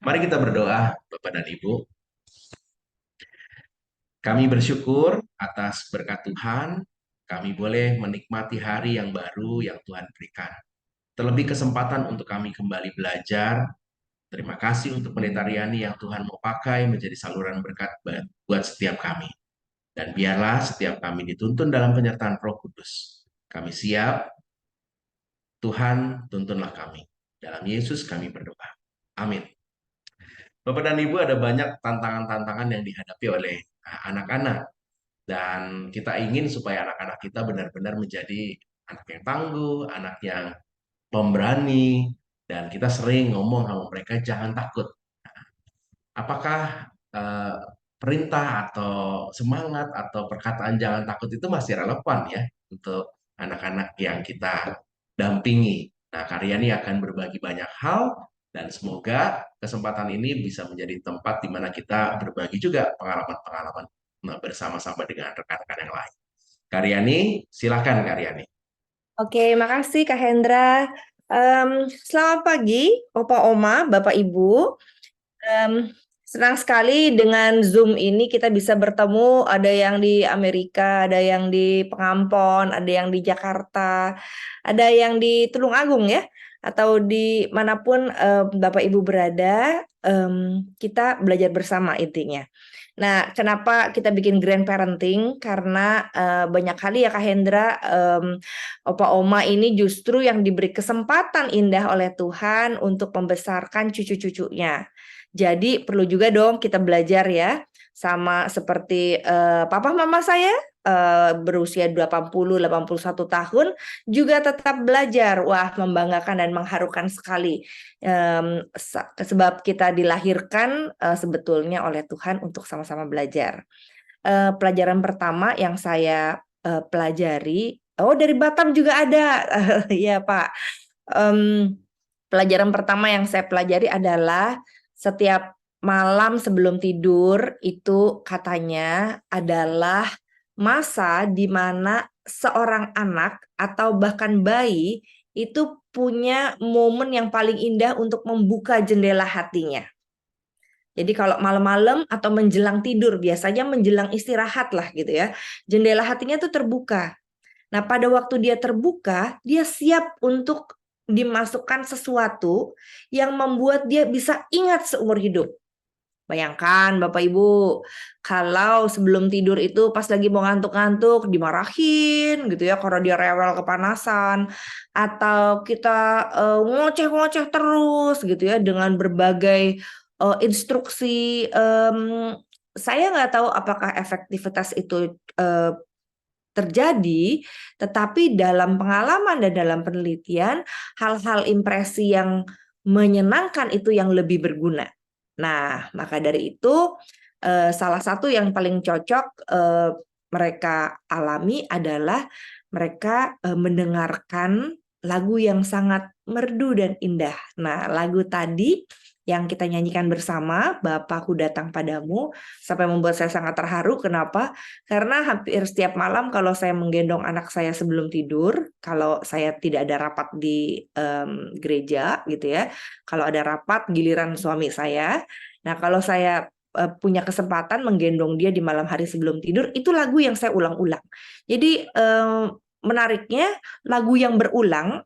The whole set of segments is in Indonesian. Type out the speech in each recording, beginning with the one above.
Mari kita berdoa, Bapak dan Ibu. Kami bersyukur atas berkat Tuhan. Kami boleh menikmati hari yang baru yang Tuhan berikan. Terlebih kesempatan untuk kami kembali belajar. Terima kasih untuk Pendeta Riani yang Tuhan mau pakai menjadi saluran berkat buat setiap kami. Dan biarlah setiap kami dituntun dalam penyertaan Roh Kudus. Kami siap, Tuhan tuntunlah kami. Dalam Yesus kami berdoa. Amin. Bapak dan Ibu, ada banyak tantangan-tantangan yang dihadapi oleh anak-anak. Dan kita ingin supaya anak-anak kita benar-benar menjadi anak yang tangguh, anak yang pemberani, dan kita sering ngomong sama mereka jangan takut. Apakah eh, perintah atau semangat atau perkataan jangan takut itu masih relevan ya untuk anak-anak yang kita dampingi? Nah, Karyani akan berbagi banyak hal dan semoga kesempatan ini bisa menjadi tempat di mana kita berbagi juga pengalaman-pengalaman bersama-sama dengan rekan-rekan yang lain. Karyani, silakan Karyani. Oke, makasih Kak Hendra. Selamat pagi, Opa Oma, Bapak Ibu. Em, Senang sekali dengan Zoom ini kita bisa bertemu. Ada yang di Amerika, ada yang di Pengampon, ada yang di Jakarta, ada yang di Tulung Agung ya, atau di manapun Bapak Ibu berada, kita belajar bersama intinya. Nah, kenapa kita bikin grand parenting? Karena banyak kali ya Kak Hendra, opa oma ini justru yang diberi kesempatan indah oleh Tuhan untuk membesarkan cucu-cucunya. Jadi perlu juga dong kita belajar ya, sama seperti papa mama saya berusia 81 tahun juga tetap belajar. Wah, membanggakan dan mengharukan sekali. Sebab kita dilahirkan sebetulnya oleh Tuhan untuk sama-sama belajar. Pelajaran pertama yang saya pelajari, oh dari Batam juga ada, ya Pak. Em, Pelajaran pertama yang saya pelajari adalah setiap malam sebelum tidur itu katanya adalah masa di mana seorang anak atau bahkan bayi itu punya momen yang paling indah untuk membuka jendela hatinya. Jadi kalau malam-malam atau menjelang tidur, biasanya menjelang istirahat lah gitu ya, jendela hatinya tuh terbuka. Nah, pada waktu dia terbuka, dia siap untuk dimasukkan sesuatu yang membuat dia bisa ingat seumur hidup. Bayangkan Bapak Ibu, kalau sebelum tidur itu pas lagi mau ngantuk-ngantuk dimarahin gitu ya karena dia rewel kepanasan, atau kita ngoceh-ngoceh terus gitu ya dengan berbagai instruksi. Saya nggak tahu apakah efektivitas itu terjadi, tetapi dalam pengalaman dan dalam penelitian, hal-hal impresi yang menyenangkan itu yang lebih berguna. Nah, maka dari itu salah satu yang paling cocok mereka alami adalah mereka mendengarkan lagu yang sangat merdu dan indah. Nah, lagu tadi yang kita nyanyikan bersama, Bapakku Datang Padamu, sampai membuat saya sangat terharu. Kenapa? Karena hampir setiap malam kalau saya menggendong anak saya sebelum tidur, kalau saya tidak ada rapat di gereja gitu ya, kalau ada rapat giliran suami saya. Nah, kalau saya punya kesempatan menggendong dia di malam hari sebelum tidur, itu lagu yang saya ulang-ulang. Jadi menariknya lagu yang berulang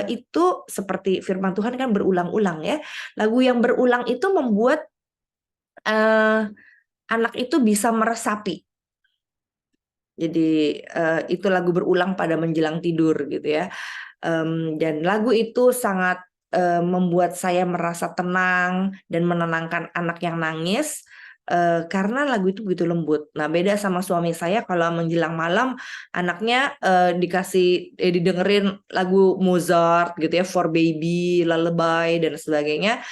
itu seperti firman Tuhan kan berulang-ulang ya. Lagu yang berulang itu membuat eh, anak itu bisa meresapi. Jadi itu lagu berulang pada menjelang tidur gitu ya. Dan lagu itu sangat membuat saya merasa tenang dan menenangkan anak yang nangis karena lagu itu begitu lembut. Nah, beda sama suami saya kalau menjelang malam anaknya didengerin lagu Mozart gitu ya, For Baby, Lullaby dan sebagainya.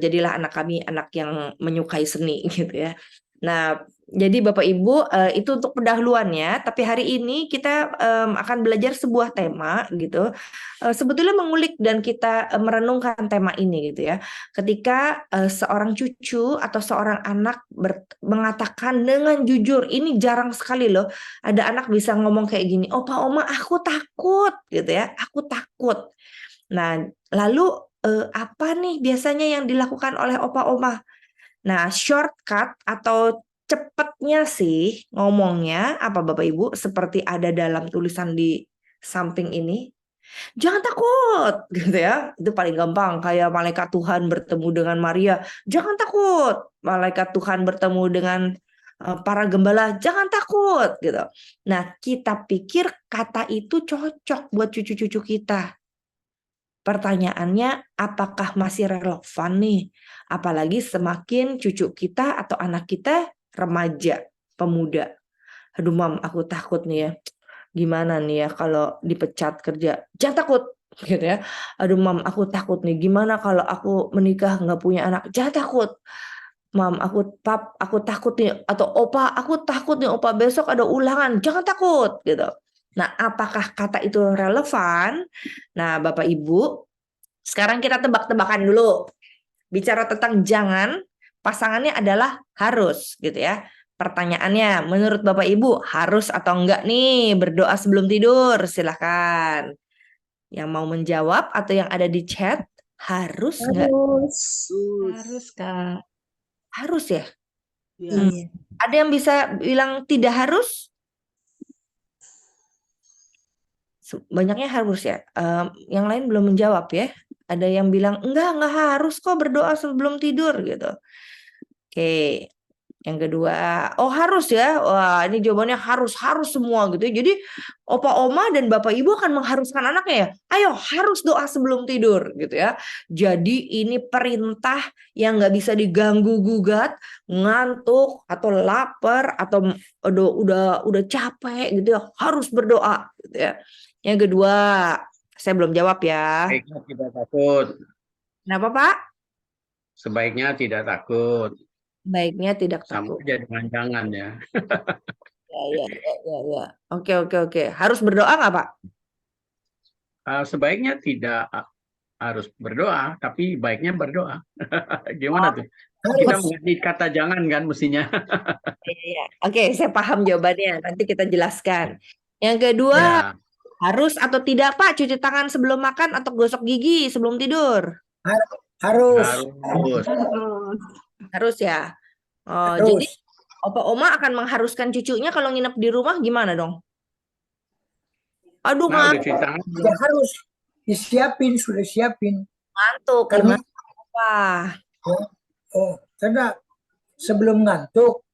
Jadilah anak kami anak yang menyukai seni gitu ya. Nah, jadi Bapak Ibu itu untuk pendahuluannya, tapi hari ini kita akan belajar sebuah tema gitu. Sebetulnya mengulik dan kita merenungkan tema ini gitu ya. Ketika seorang cucu atau seorang anak mengatakan dengan jujur, ini jarang sekali loh ada anak bisa ngomong kayak gini, "Opa, Oma, aku takut." gitu ya. Aku takut. Nah, lalu apa nih biasanya yang dilakukan oleh opa oma? Nah, shortcut atau cepetnya sih ngomongnya apa Bapak Ibu seperti ada dalam tulisan di samping ini. Jangan takut gitu ya. Itu paling gampang kayak malaikat Tuhan bertemu dengan Maria. Jangan takut. Malaikat Tuhan bertemu dengan para gembala, jangan takut gitu. Nah, kita pikir kata itu cocok buat cucu-cucu kita. Pertanyaannya, apakah masih relevan nih? Apalagi semakin cucu kita atau anak kita remaja, pemuda. Aduh, Mam, aku takut nih ya. Gimana nih ya kalau dipecat kerja? Jangan takut, gitu ya. Aduh, Mam, aku takut nih. Gimana kalau aku menikah nggak punya anak? Jangan takut. Mam, aku takut nih. Atau Opa, aku takut nih. Opa, besok ada ulangan. Jangan takut, gitu. Nah, apakah kata itu relevan? Nah, Bapak Ibu, sekarang kita tebak-tebakan dulu. Bicara tentang jangan, pasangannya adalah harus gitu ya. Pertanyaannya, menurut Bapak Ibu harus atau enggak nih berdoa sebelum tidur? Silahkan. Yang mau menjawab atau yang ada di chat, harus enggak? Harus. Harus, Kak. Harus ya? Ya. Iya. Ada yang bisa bilang tidak harus? Banyaknya harus ya. Yang lain belum menjawab ya. Ada yang bilang enggak harus kok berdoa sebelum tidur gitu. Oke. Yang kedua, oh harus ya. Wah, ini jawabannya harus semua gitu. Jadi opa oma dan bapak ibu akan mengharuskan anaknya ya. Ayo harus doa sebelum tidur gitu ya. Jadi ini perintah yang nggak bisa diganggu gugat, ngantuk atau lapar atau udah capek gitu ya. Harus berdoa gitu ya. Yang kedua, saya belum jawab ya. Sebaiknya tidak takut. Kenapa Pak? Sebaiknya tidak takut. Baiknya tidak Sama takut. aja dengan jangan ya. Ya. Oke. Harus berdoa nggak Pak? Sebaiknya tidak harus berdoa, tapi baiknya berdoa. Gimana tuh? Kita mengerti kata jangan kan mestinya. Iya. Oke, saya paham jawabannya. Nanti kita jelaskan. Yang kedua, Ya. harus atau tidak Pak cuci tangan sebelum makan atau gosok gigi sebelum tidur? Harus. Harus ya. Oh, Harus. jadi opa oma akan mengharuskan cucunya kalau nginep di rumah gimana dong? Aduh, Nah, udah cuci tangan. Ya harus sudah siapin. ngantuk. Karena Gimana, Pak? karena sebelum ngantuk,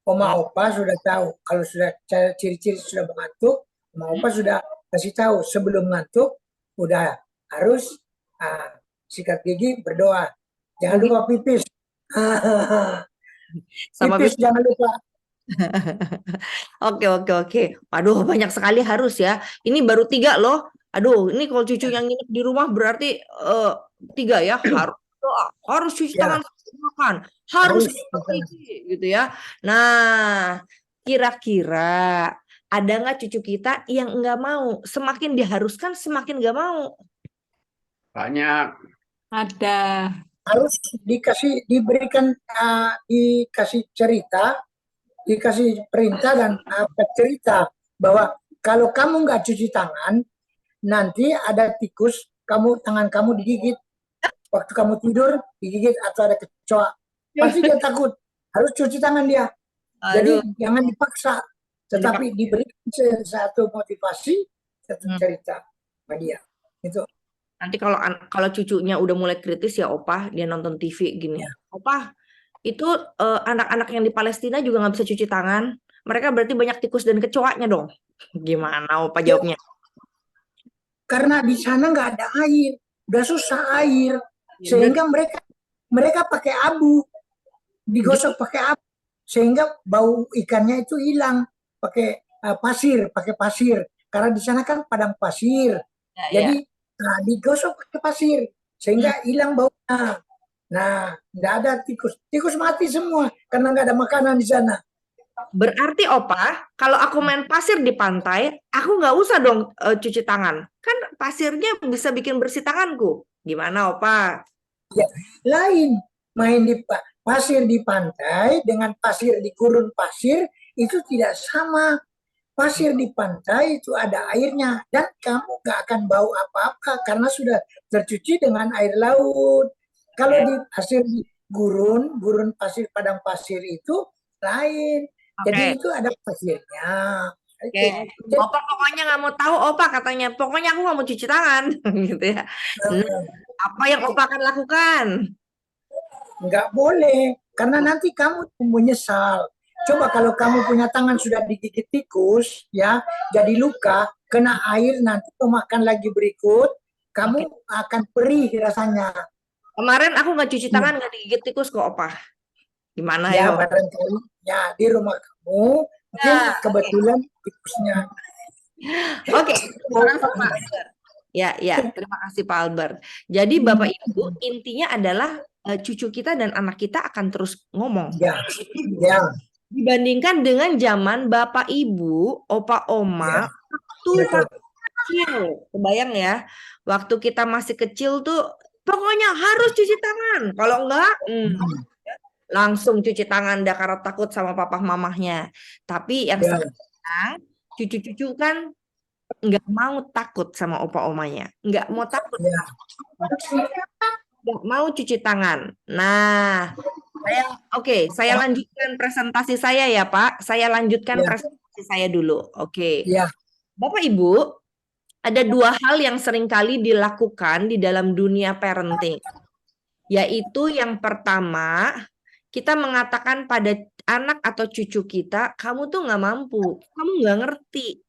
oma opa sudah tahu. Kalau sudah ciri-ciri sudah mengantuk, oma opa sudah kasih tahu sebelum ngantuk, udah harus sikat gigi, berdoa. Jangan lupa pipis. Sama Pipis jangan lupa. Oke. Aduh, banyak sekali harus ya. Ini baru 3 loh. Aduh, ini kalau cucu yang nginep di rumah berarti 3 ya. Harus doa, harus cuci Ya. tangan sebelum makan, harus Harus. gosok gigi gitu ya. Nah, kira-kira ada nggak cucu kita yang nggak mau? Semakin diharuskan, semakin nggak mau. Banyak. Ada. Harus diberikan dikasih cerita, dikasih perintah dan cerita bahwa kalau kamu nggak cuci tangan, nanti ada tikus, tangan kamu digigit. Waktu kamu tidur digigit atau ada kecoa, pasti dia takut. Harus cuci tangan dia. Jadi jangan dipaksa, tetapi diberi satu motivasi, satu cerita sama dia. Itu. Nanti kalau cucunya udah mulai kritis ya Opa, dia nonton TV gini. Ya. Opa, itu anak-anak yang di Palestina juga nggak bisa cuci tangan. Mereka berarti banyak tikus dan kecoanya dong. Gimana Opa jawabnya? Karena di sana nggak ada air, udah susah air, sehingga mereka pakai abu, digosok pakai abu, sehingga bau ikannya itu hilang. Pakai pasir, karena di sana kan padang pasir, jadi digosok pakai pasir sehingga hilang baunya. Nah, nggak ada tikus mati semua karena nggak ada makanan di sana. Berarti Opa, kalau aku main pasir di pantai, aku nggak usah dong cuci tangan. Kan pasirnya bisa bikin bersih tanganku. Gimana Opa? Ya, lain main di pasir di pantai dengan pasir di gurun pasir itu tidak sama. pasir di pantai itu ada airnya dan kamu nggak akan bau apa-apa karena sudah tercuci dengan air laut. Kalau di pasir di gurun pasir padang pasir itu lain. Jadi Oke. itu ada pasirnya. Oke, Opa pokoknya nggak mau tahu Opa katanya. Pokoknya aku nggak mau cuci tangan, gitu ya. Nah, apa yang Opa akan lakukan? Nggak boleh, karena nanti kamu menyesal. Coba kalau kamu punya tangan sudah digigit tikus, ya, jadi luka, kena air nanti makan lagi berikut, kamu akan perih rasanya. Kemarin aku nggak cuci tangan, nggak digigit tikus kok Opa. Gimana Ya, ya? barangkali ya di rumah kamu mungkin Ya, kebetulan tikusnya. Oke, terima kasih Pak Albert. Ya, terima kasih Pak Albert. Jadi Bapak Ibu, intinya adalah cucu kita dan anak kita akan terus ngomong. Ya, ya, Dibandingkan dengan zaman Bapak Ibu, Opa Oma, ya. waktu Betul. kecil. Kebayang ya, waktu kita masih kecil tuh pokoknya harus cuci tangan. Kalau enggak, langsung cuci tangan dah karena takut sama papa mamahnya. Tapi yang Ya. sekarang cucu-cucu kan nggak mau takut sama opa omanya, nggak mau takut, Ya. nggak mau cuci tangan. Nah, saya lanjutkan presentasi saya ya Pak. Saya lanjutkan Ya. presentasi saya dulu. Oke. Ya. Bapak Ibu, ada dua hal yang seringkali dilakukan di dalam dunia parenting. Yaitu yang pertama, kita mengatakan pada anak atau cucu kita, kamu tuh nggak mampu, kamu nggak ngerti,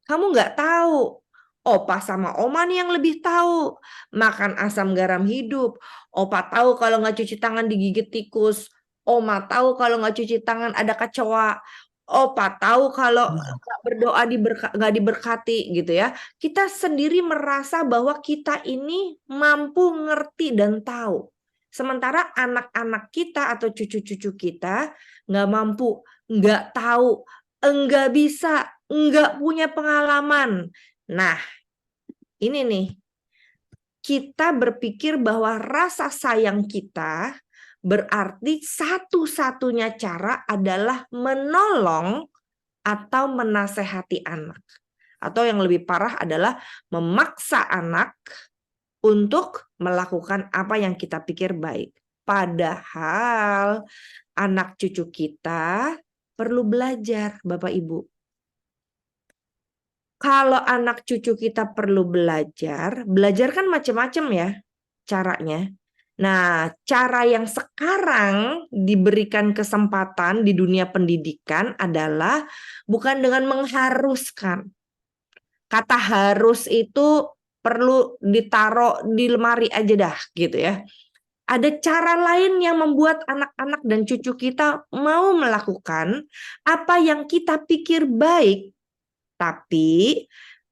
kamu nggak tahu. Opa sama oma nih yang lebih tahu. Makan asam garam hidup. Opa tahu kalau nggak cuci tangan digigit tikus. Oma tahu kalau nggak cuci tangan ada kecoa. Opa tahu kalau nggak berdoa nggak diberkati gitu ya. Kita sendiri merasa bahwa kita ini mampu ngerti dan tahu. Sementara anak-anak kita atau cucu-cucu kita nggak mampu, nggak tahu, enggak bisa, enggak punya pengalaman. Nah, ini nih, kita berpikir bahwa rasa sayang kita berarti satu-satunya cara adalah menolong atau menasehati anak. Atau yang lebih parah adalah memaksa anak untuk melakukan apa yang kita pikir baik. Padahal anak cucu kita perlu belajar, Bapak Ibu. Kalau anak cucu kita perlu belajar kan macam-macam ya caranya. Nah, cara yang sekarang diberikan kesempatan di dunia pendidikan adalah bukan dengan mengharuskan. Kata harus itu perlu ditaruh di lemari aja dah gitu ya. Ada cara lain yang membuat anak-anak dan cucu kita mau melakukan apa yang kita pikir baik. Tapi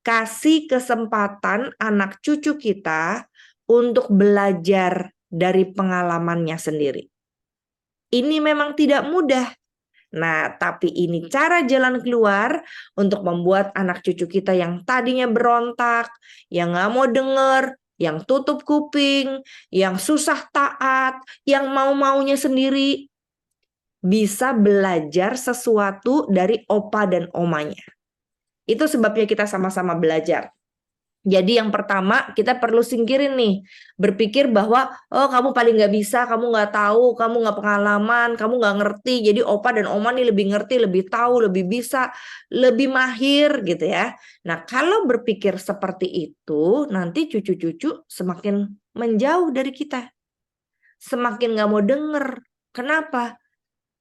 kasih kesempatan anak cucu kita untuk belajar dari pengalamannya sendiri. Ini memang tidak mudah. Nah, tapi ini cara jalan keluar untuk membuat anak cucu kita yang tadinya berontak, yang nggak mau denger, yang tutup kuping, yang susah taat, yang mau-maunya sendiri, bisa belajar sesuatu dari opa dan omanya. Itu sebabnya kita sama-sama belajar. Jadi yang pertama kita perlu singkirin nih, berpikir bahwa oh kamu paling nggak bisa, kamu nggak tahu, kamu nggak pengalaman, kamu nggak ngerti. Jadi opa dan oma nih lebih ngerti, lebih tahu, lebih bisa, lebih mahir gitu ya. Nah kalau berpikir seperti itu, nanti cucu-cucu semakin menjauh dari kita, semakin nggak mau denger. Kenapa?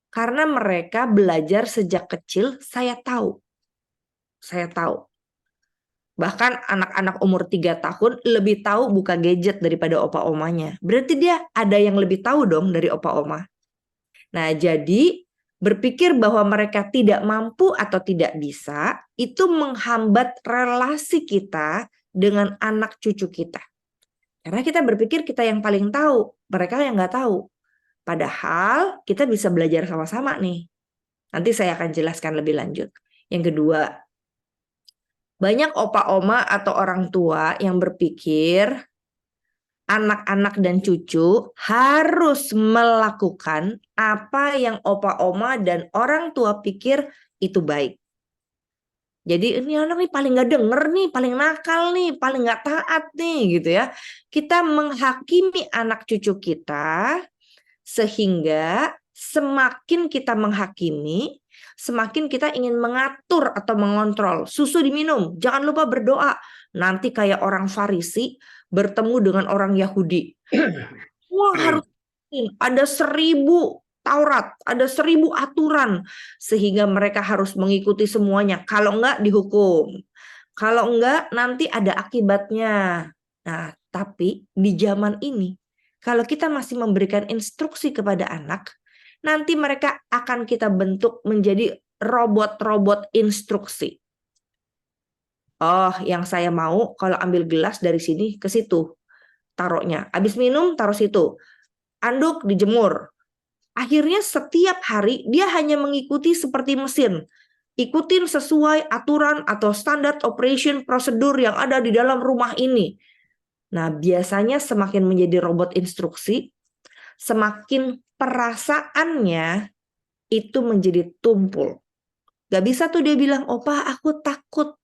Karena mereka belajar sejak kecil, saya tahu. Bahkan anak-anak umur 3 tahun lebih tahu buka gadget daripada opa omanya. Berarti dia ada yang lebih tahu dong dari opa oma. Nah, jadi berpikir bahwa mereka tidak mampu atau tidak bisa, itu menghambat relasi kita dengan anak cucu kita. Karena kita berpikir kita yang paling tahu, mereka yang nggak tahu. Padahal kita bisa belajar sama-sama nih. Nanti saya akan jelaskan lebih lanjut. Yang kedua, banyak opa oma atau orang tua yang berpikir anak-anak dan cucu harus melakukan apa yang opa oma dan orang tua pikir itu baik. Jadi ini anak nih paling nggak denger nih, paling nakal nih, paling nggak taat nih gitu ya. Kita menghakimi anak cucu kita sehingga semakin kita menghakimi, semakin kita ingin mengatur atau mengontrol. Susu diminum, jangan lupa berdoa. Nanti kayak orang Farisi bertemu dengan orang Yahudi. Wah, harus ada 1000 Taurat, ada 1000 aturan, sehingga mereka harus mengikuti semuanya. Kalau enggak dihukum, kalau enggak nanti ada akibatnya. Nah, tapi di zaman ini, kalau kita masih memberikan instruksi kepada anak, nanti mereka akan kita bentuk menjadi robot-robot instruksi. Oh, yang saya mau kalau ambil gelas dari sini ke situ, taruhnya. Habis minum, taruh situ. Anduk dijemur. Akhirnya setiap hari dia hanya mengikuti seperti mesin. Ikutin sesuai aturan atau standar operation prosedur yang ada di dalam rumah ini. Nah, biasanya semakin menjadi robot instruksi, semakin perasaannya itu menjadi tumpul. Gak bisa tuh dia bilang, "Opa, aku takut."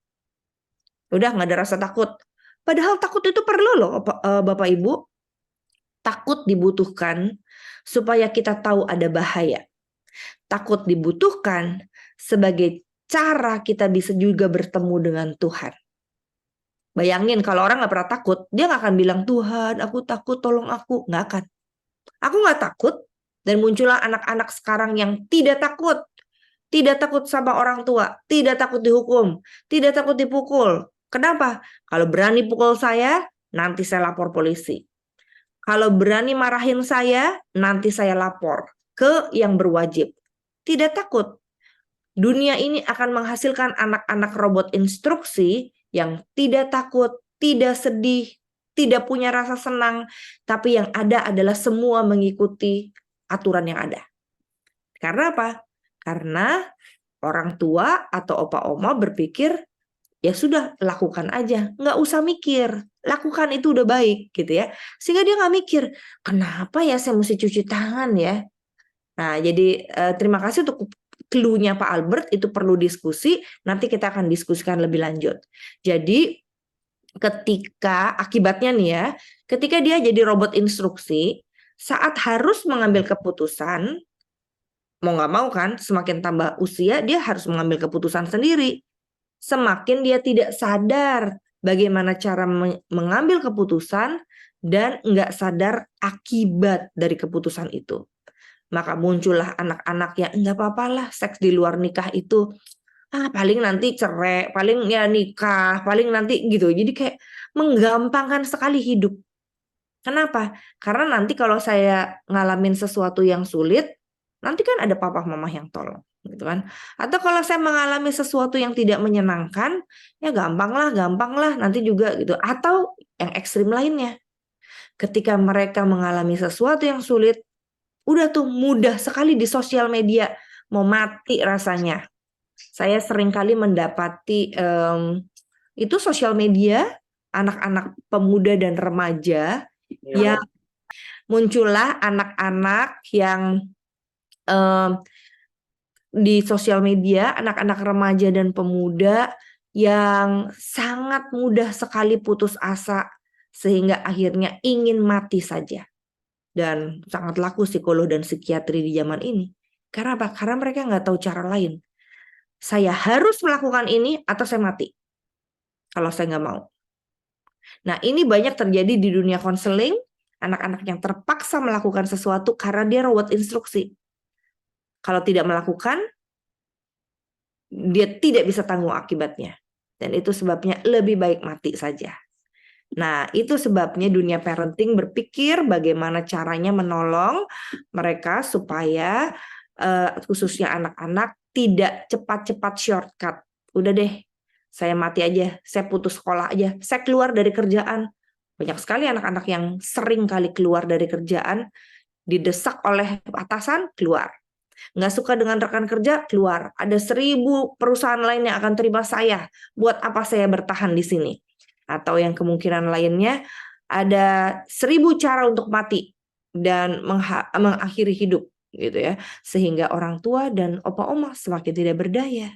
Udah gak ada rasa takut. Padahal takut itu perlu loh, Bapak Ibu. Takut dibutuhkan supaya kita tahu ada bahaya. Takut dibutuhkan sebagai cara kita bisa juga bertemu dengan Tuhan. Bayangin kalau orang gak pernah takut, dia gak akan bilang, "Tuhan, aku takut, tolong aku." Gak akan. Aku gak takut, dan muncullah anak-anak sekarang yang tidak takut. Tidak takut sama orang tua, tidak takut dihukum, tidak takut dipukul. Kenapa? Kalau berani pukul saya, nanti saya lapor polisi. Kalau berani marahin saya, nanti saya lapor ke yang berwajib. Tidak takut. Dunia ini akan menghasilkan anak-anak robot instruksi yang tidak takut, tidak sedih, tidak punya rasa senang, tapi yang ada adalah semua mengikuti aturan yang ada. Karena apa? Karena orang tua atau opa oma berpikir, ya sudah, lakukan aja, nggak usah mikir, lakukan itu udah baik gitu ya. Sehingga dia nggak mikir, kenapa ya saya mesti cuci tangan ya. Nah, jadi terima kasih untuk clue-nya Pak Albert, itu perlu diskusi, nanti kita akan diskusikan lebih lanjut. Jadi ketika akibatnya nih ya, ketika dia jadi robot instruksi, saat harus mengambil keputusan, mau nggak mau kan, semakin tambah usia dia harus mengambil keputusan sendiri. Semakin dia tidak sadar bagaimana cara mengambil keputusan dan nggak sadar akibat dari keputusan itu. Maka muncullah anak-anak yang nggak apa-apalah seks di luar nikah itu. Paling nanti cerai, paling ya nikah, paling nanti gitu. Jadi kayak menggampangkan sekali hidup. Kenapa? Karena nanti kalau saya ngalamin sesuatu yang sulit, nanti kan ada papa mama yang tolong, gitu kan. Atau kalau saya mengalami sesuatu yang tidak menyenangkan, ya gampang lah, nanti juga gitu. Atau yang ekstrim lainnya, ketika mereka mengalami sesuatu yang sulit, udah tuh mudah sekali di sosial media, mau mati rasanya. Saya sering kali mendapati itu sosial media, anak-anak pemuda dan remaja, yang muncullah anak-anak yang di sosial media, anak-anak remaja dan pemuda yang sangat mudah sekali putus asa sehingga akhirnya ingin mati saja. Dan sangat laku psikolog dan psikiatri di zaman ini. Karena apa? Karena mereka nggak tahu cara lain. Saya harus melakukan ini atau saya mati. Kalau saya nggak mau. Nah, ini banyak terjadi di dunia konseling, anak-anak yang terpaksa melakukan sesuatu karena dia robot instruksi. Kalau tidak melakukan, dia tidak bisa tanggung akibatnya. Dan itu sebabnya lebih baik mati saja. Nah, itu sebabnya dunia parenting berpikir bagaimana caranya menolong mereka supaya khususnya anak-anak tidak cepat-cepat shortcut. Udah deh, saya mati aja, saya putus sekolah aja, saya keluar dari kerjaan. Banyak sekali anak-anak yang sering kali keluar dari kerjaan, didesak oleh atasan, keluar. Nggak suka dengan rekan kerja, keluar. Ada 1000 perusahaan lain yang akan terima saya. Buat apa saya bertahan di sini? Atau yang kemungkinan lainnya, ada 1000 cara untuk mati dan mengakhiri hidup, gitu ya. Sehingga orang tua dan opa oma semakin tidak berdaya.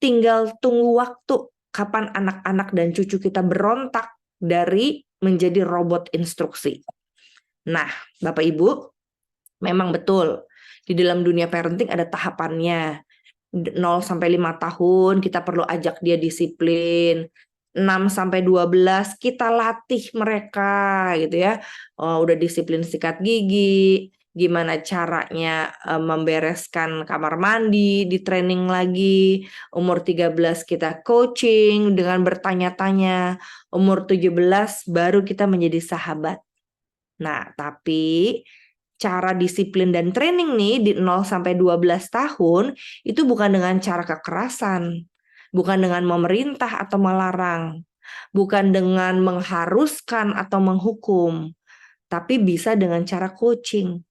tinggal tunggu waktu kapan anak-anak dan cucu kita berontak dari menjadi robot instruksi. Nah, Bapak Ibu, memang betul di dalam dunia parenting ada tahapannya. 0 sampai 5 tahun kita perlu ajak dia disiplin. 6 sampai 12 kita latih mereka gitu ya. Oh, udah disiplin sikat gigi, gimana caranya membereskan kamar mandi, di training lagi. Umur 13 kita coaching dengan bertanya-tanya. Umur 17 baru kita menjadi sahabat. Nah, tapi cara disiplin dan training nih di 0 sampai 12 tahun itu bukan dengan cara kekerasan, bukan dengan memerintah atau melarang, bukan dengan mengharuskan atau menghukum, tapi bisa dengan cara coaching.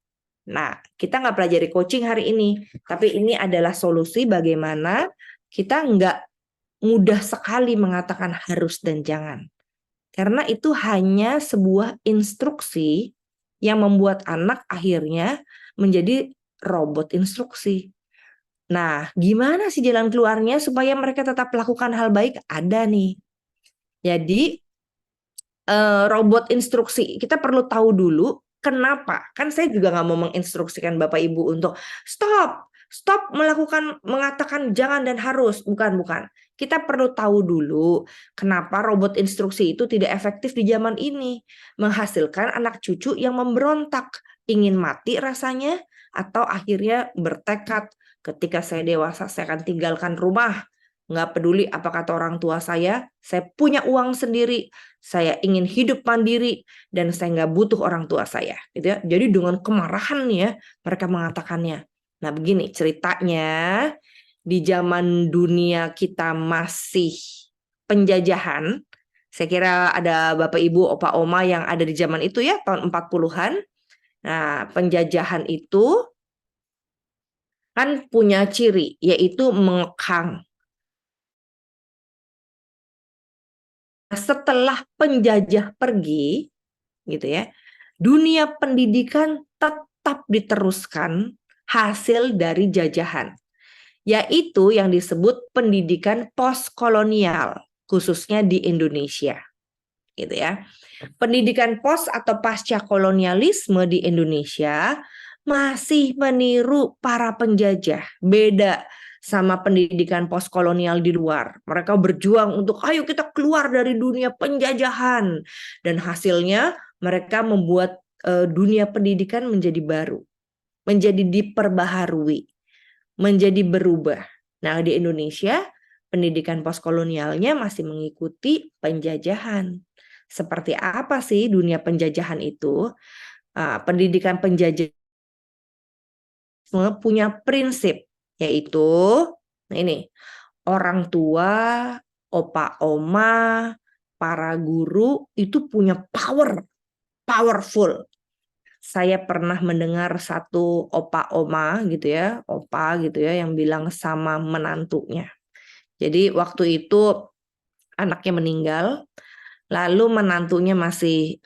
Nah, kita nggak pelajari coaching hari ini, tapi ini adalah solusi bagaimana kita nggak mudah sekali mengatakan harus dan jangan. Karena itu hanya sebuah instruksi yang membuat anak akhirnya menjadi robot instruksi. Nah, gimana sih jalan keluarnya supaya mereka tetap melakukan hal baik? Ada nih. Jadi, robot instruksi, kita perlu tahu dulu kenapa. Kan saya juga nggak mau menginstruksikan Bapak Ibu untuk stop mengatakan jangan dan harus. Bukan. Kita perlu tahu dulu kenapa robot instruksi itu tidak efektif di zaman ini. Menghasilkan anak cucu yang memberontak, ingin mati rasanya, atau akhirnya bertekad ketika saya dewasa saya akan tinggalkan rumah. Nggak peduli apa kata orang tua saya punya uang sendiri, saya ingin hidup mandiri, dan saya nggak butuh orang tua saya. Gitu ya. Jadi dengan kemarahan ya mereka mengatakannya. Nah begini ceritanya, di zaman dunia kita masih penjajahan, saya kira ada Bapak Ibu, Opa Oma yang ada di zaman itu ya, tahun 40-an. Nah, penjajahan itu kan punya ciri, yaitu mengekang. Setelah penjajah pergi, gitu ya, dunia pendidikan tetap diteruskan hasil dari jajahan, yaitu yang disebut pendidikan postkolonial, khususnya di Indonesia, gitu ya. Pendidikan post atau pasca kolonialisme di Indonesia masih meniru para penjajah, beda sama pendidikan postkolonial di luar. Mereka berjuang untuk ayo kita keluar dari dunia penjajahan, dan hasilnya mereka membuat dunia pendidikan menjadi baru, menjadi diperbaharui, menjadi berubah. Nah, di Indonesia pendidikan postkolonialnya masih mengikuti penjajahan. Seperti apa sih dunia penjajahan itu? Pendidikan penjajahan punya prinsip, yaitu ini, orang tua, opa oma, para guru itu punya powerful. Saya pernah mendengar satu opa oma gitu ya, yang bilang sama menantunya. Jadi waktu itu anaknya meninggal, lalu menantunya masih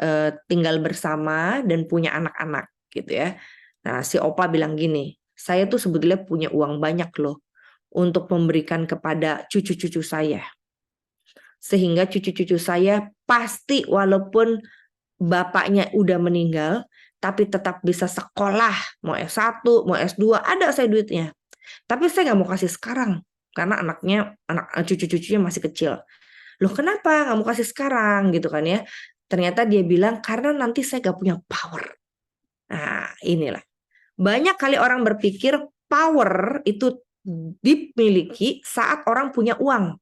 tinggal bersama dan punya anak-anak gitu ya. Nah, si opa bilang gini, saya tuh sebetulnya punya uang banyak loh untuk memberikan kepada cucu-cucu saya. Sehingga cucu-cucu saya pasti walaupun bapaknya udah meninggal, tapi tetap bisa sekolah, mau S1, mau S2, ada saya duitnya. Tapi saya nggak mau kasih sekarang, karena cucu-cucunya masih kecil. Loh kenapa nggak mau kasih sekarang gitu kan ya? Ternyata dia bilang karena nanti saya nggak punya power. Nah inilah. Banyak kali orang berpikir power itu dimiliki saat orang punya uang.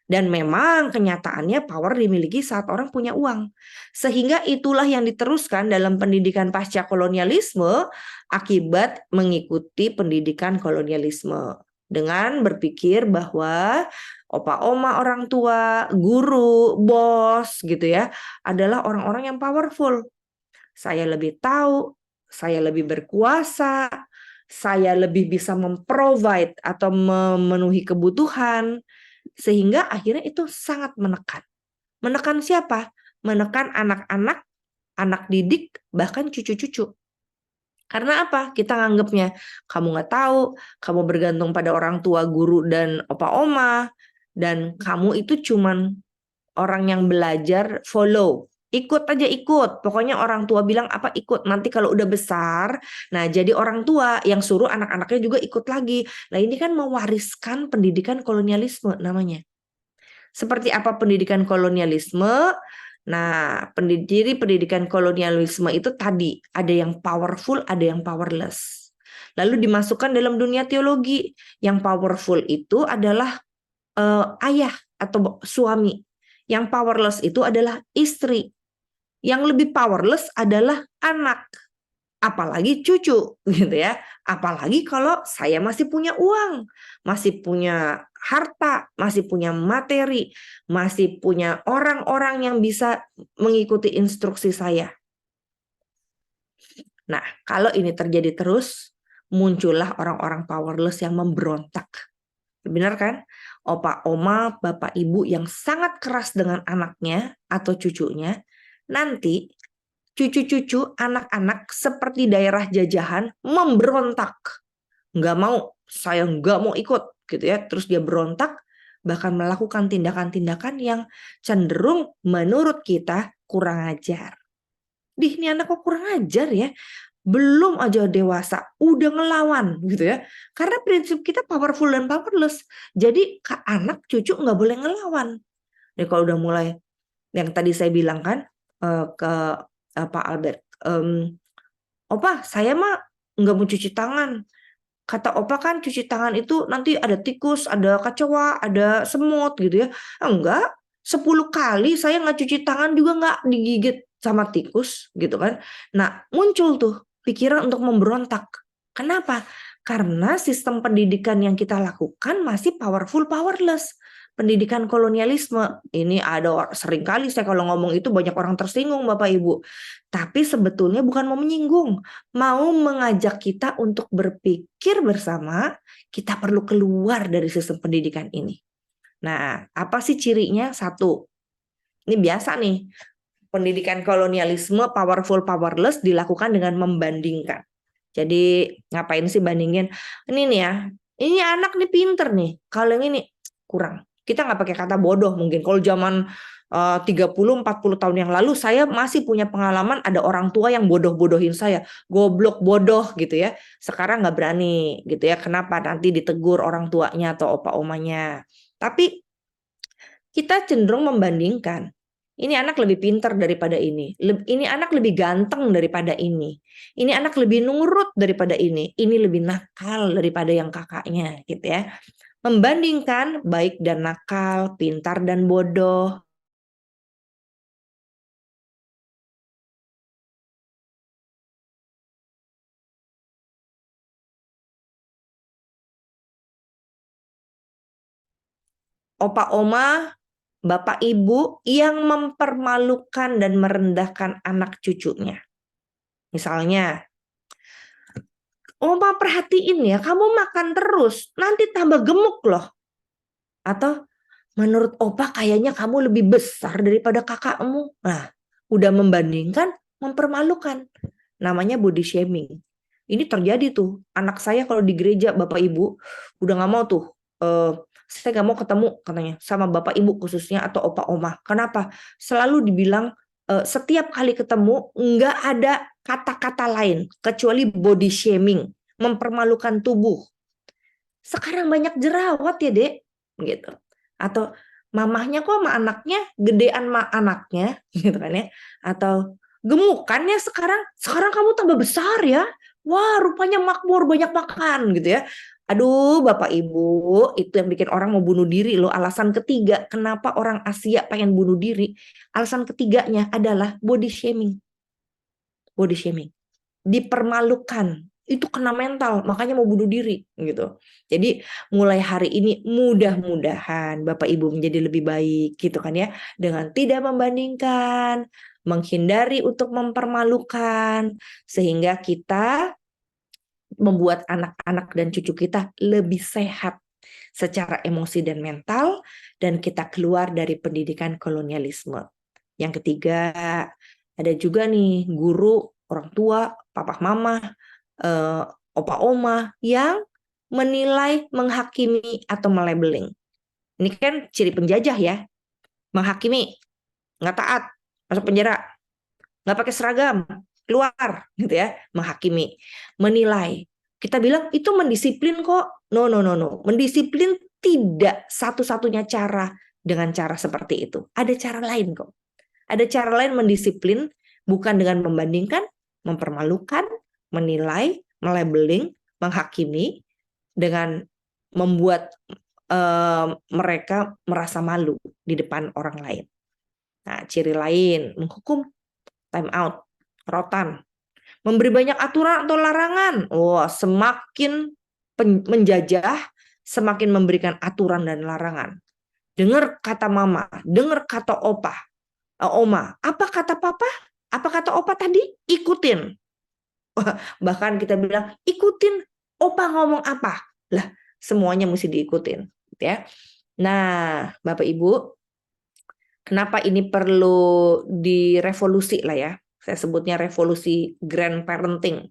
Dan memang kenyataannya power dimiliki saat orang punya uang. Sehingga itulah yang diteruskan dalam pendidikan pasca kolonialisme akibat mengikuti pendidikan kolonialisme. Dengan berpikir bahwa opa oma orang tua, guru, bos gitu ya, adalah orang-orang yang powerful. Saya lebih tahu, saya lebih berkuasa, saya lebih bisa memprovide atau memenuhi kebutuhan. Sehingga akhirnya itu sangat menekan. Menekan siapa? Menekan anak-anak, anak didik, bahkan cucu-cucu. Karena apa? Kita nganggapnya kamu nggak tahu, kamu bergantung pada orang tua, guru, dan opa oma, dan kamu itu cuman orang yang belajar follow. Ikut aja ikut. Pokoknya orang tua bilang apa ikut. Nanti kalau udah besar, nah jadi orang tua yang suruh anak-anaknya juga ikut lagi. Nah ini kan mewariskan pendidikan kolonialisme namanya. Seperti apa pendidikan kolonialisme? Nah, pendidikan kolonialisme itu tadi ada yang powerful, ada yang powerless. Lalu dimasukkan dalam dunia teologi. Yang powerful itu adalah ayah atau suami. Yang powerless itu adalah istri. Yang lebih powerless adalah anak. Apalagi cucu gitu ya. Apalagi kalau saya masih punya uang, masih punya harta, masih punya materi, masih punya orang-orang yang bisa mengikuti instruksi saya. Nah, kalau ini terjadi terus, muncullah orang-orang powerless yang memberontak. Benar kan? Opa, oma, bapak, ibu yang sangat keras dengan anaknya atau cucunya, nanti cucu-cucu anak-anak seperti daerah jajahan memberontak. Nggak mau, saya nggak mau ikut gitu ya. Terus dia berontak, bahkan melakukan tindakan-tindakan yang cenderung menurut kita kurang ajar. Ini anak kok kurang ajar ya. Belum aja dewasa, udah ngelawan gitu ya. Karena prinsip kita powerful dan powerless. Jadi anak cucu nggak boleh ngelawan. Jadi kalau udah mulai, yang tadi saya bilang kan, ke Pak Albert, opa saya mah nggak mau cuci tangan. Kata opa kan cuci tangan itu nanti ada tikus, ada kecoa, ada semut gitu ya. Enggak, 10 kali saya nggak cuci tangan juga nggak digigit sama tikus gitu kan. Nah muncul tuh pikiran untuk memberontak. Kenapa? Karena sistem pendidikan yang kita lakukan masih powerful powerless. Pendidikan kolonialisme ini ada sering kali saya kalau ngomong itu banyak orang tersinggung Bapak Ibu. Tapi sebetulnya bukan mau menyinggung, mau mengajak kita untuk berpikir bersama, kita perlu keluar dari sistem pendidikan ini. Nah, apa sih cirinya? Satu, ini biasa nih, pendidikan kolonialisme powerful powerless dilakukan dengan membandingkan. Jadi ngapain sih bandingin? Ini nih ya, ini anak nih pinter nih, kalau yang ini kurang. Kita nggak pakai kata bodoh mungkin. Kalau zaman 30-40 tahun yang lalu saya masih punya pengalaman ada orang tua yang bodoh-bodohin saya. Goblok bodoh gitu ya. Sekarang nggak berani gitu ya. Kenapa? Nanti ditegur orang tuanya atau opa omanya. Tapi kita cenderung membandingkan. Ini anak lebih pintar daripada ini. Ini anak lebih ganteng daripada ini. Ini anak lebih nurut daripada ini. Ini lebih nakal daripada yang kakaknya gitu ya. Membandingkan baik dan nakal, pintar dan bodoh. Opa oma, bapak ibu yang mempermalukan dan merendahkan anak cucunya. Misalnya, oma perhatiin ya, kamu makan terus, nanti tambah gemuk loh. Atau menurut opa kayaknya kamu lebih besar daripada kakakmu. Nah, udah membandingkan, mempermalukan. Namanya body shaming. Ini terjadi tuh. Anak saya kalau di gereja bapak ibu udah nggak mau tuh. Saya nggak mau ketemu katanya sama bapak ibu khususnya atau opa oma. Kenapa? Selalu dibilang setiap kali ketemu nggak ada kata-kata lain kecuali body shaming, mempermalukan tubuh. Sekarang banyak jerawat ya dek, gitu. Atau mamahnya kok sama anaknya gedean anaknya, gitu kan ya? Atau gemukannya sekarang kamu tambah besar ya. Wah, rupanya makmur banyak makan gitu ya. Aduh, Bapak Ibu, itu yang bikin orang mau bunuh diri loh. Alasan ketiga kenapa orang Asia pengen bunuh diri, alasan ketiganya adalah body shaming. Body shaming. Dipermalukan. Itu kena mental, makanya mau bunuh diri gitu. Jadi mulai hari ini mudah-mudahan Bapak Ibu menjadi lebih baik gitu kan ya, dengan tidak membandingkan, menghindari untuk mempermalukan, sehingga kita membuat anak-anak dan cucu kita lebih sehat secara emosi dan mental, dan kita keluar dari pendidikan kolonialisme. Yang ketiga, ada juga nih guru, orang tua, papa mama opa oma yang menilai, menghakimi atau melabeling. Ini kan ciri penjajah ya, menghakimi, nggak taat, masuk penjara, nggak pakai seragam, keluar, gitu ya, menghakimi, menilai. Kita bilang itu mendisiplin kok. No. Mendisiplin tidak satu-satunya cara dengan cara seperti itu. Ada cara lain kok. Ada cara lain mendisiplin, bukan dengan membandingkan, mempermalukan, menilai, melabeling, menghakimi, dengan membuat mereka merasa malu di depan orang lain. Nah, ciri lain, menghukum, time out, rotan, memberi banyak aturan atau larangan. Semakin menjajah, semakin memberikan aturan dan larangan. Dengar kata mama, dengar kata oma. Apa kata papa? Apa kata opa tadi? Ikutin. Bahkan kita bilang, ikutin opa ngomong apa. Lah, semuanya mesti diikutin. Ya. Nah, Bapak Ibu, kenapa ini perlu direvolusi lah ya? Saya sebutnya revolusi grandparenting.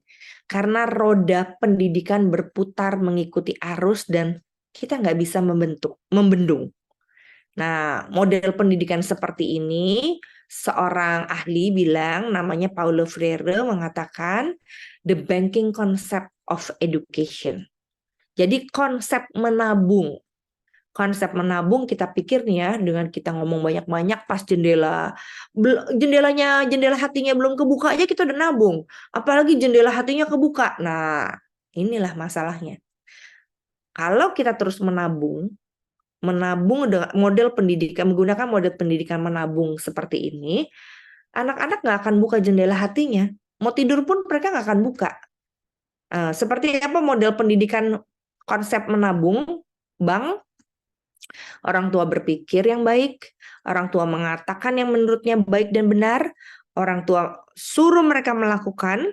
Karena roda pendidikan berputar mengikuti arus dan kita nggak bisa membendung. Nah, model pendidikan seperti ini, seorang ahli bilang, namanya Paulo Freire, mengatakan the banking concept of education. Jadi konsep menabung kita pikir nih ya, dengan kita ngomong banyak-banyak pas jendela hatinya belum kebuka aja kita udah nabung, apalagi jendela hatinya kebuka. Nah, inilah masalahnya. Kalau kita terus menabung dengan model pendidikan, menggunakan model pendidikan menabung seperti ini, anak-anak nggak akan buka jendela hatinya. Mau tidur pun mereka nggak akan buka. Seperti apa model pendidikan konsep menabung? Bank, orang tua berpikir yang baik, orang tua mengatakan yang menurutnya baik dan benar, orang tua suruh mereka melakukan,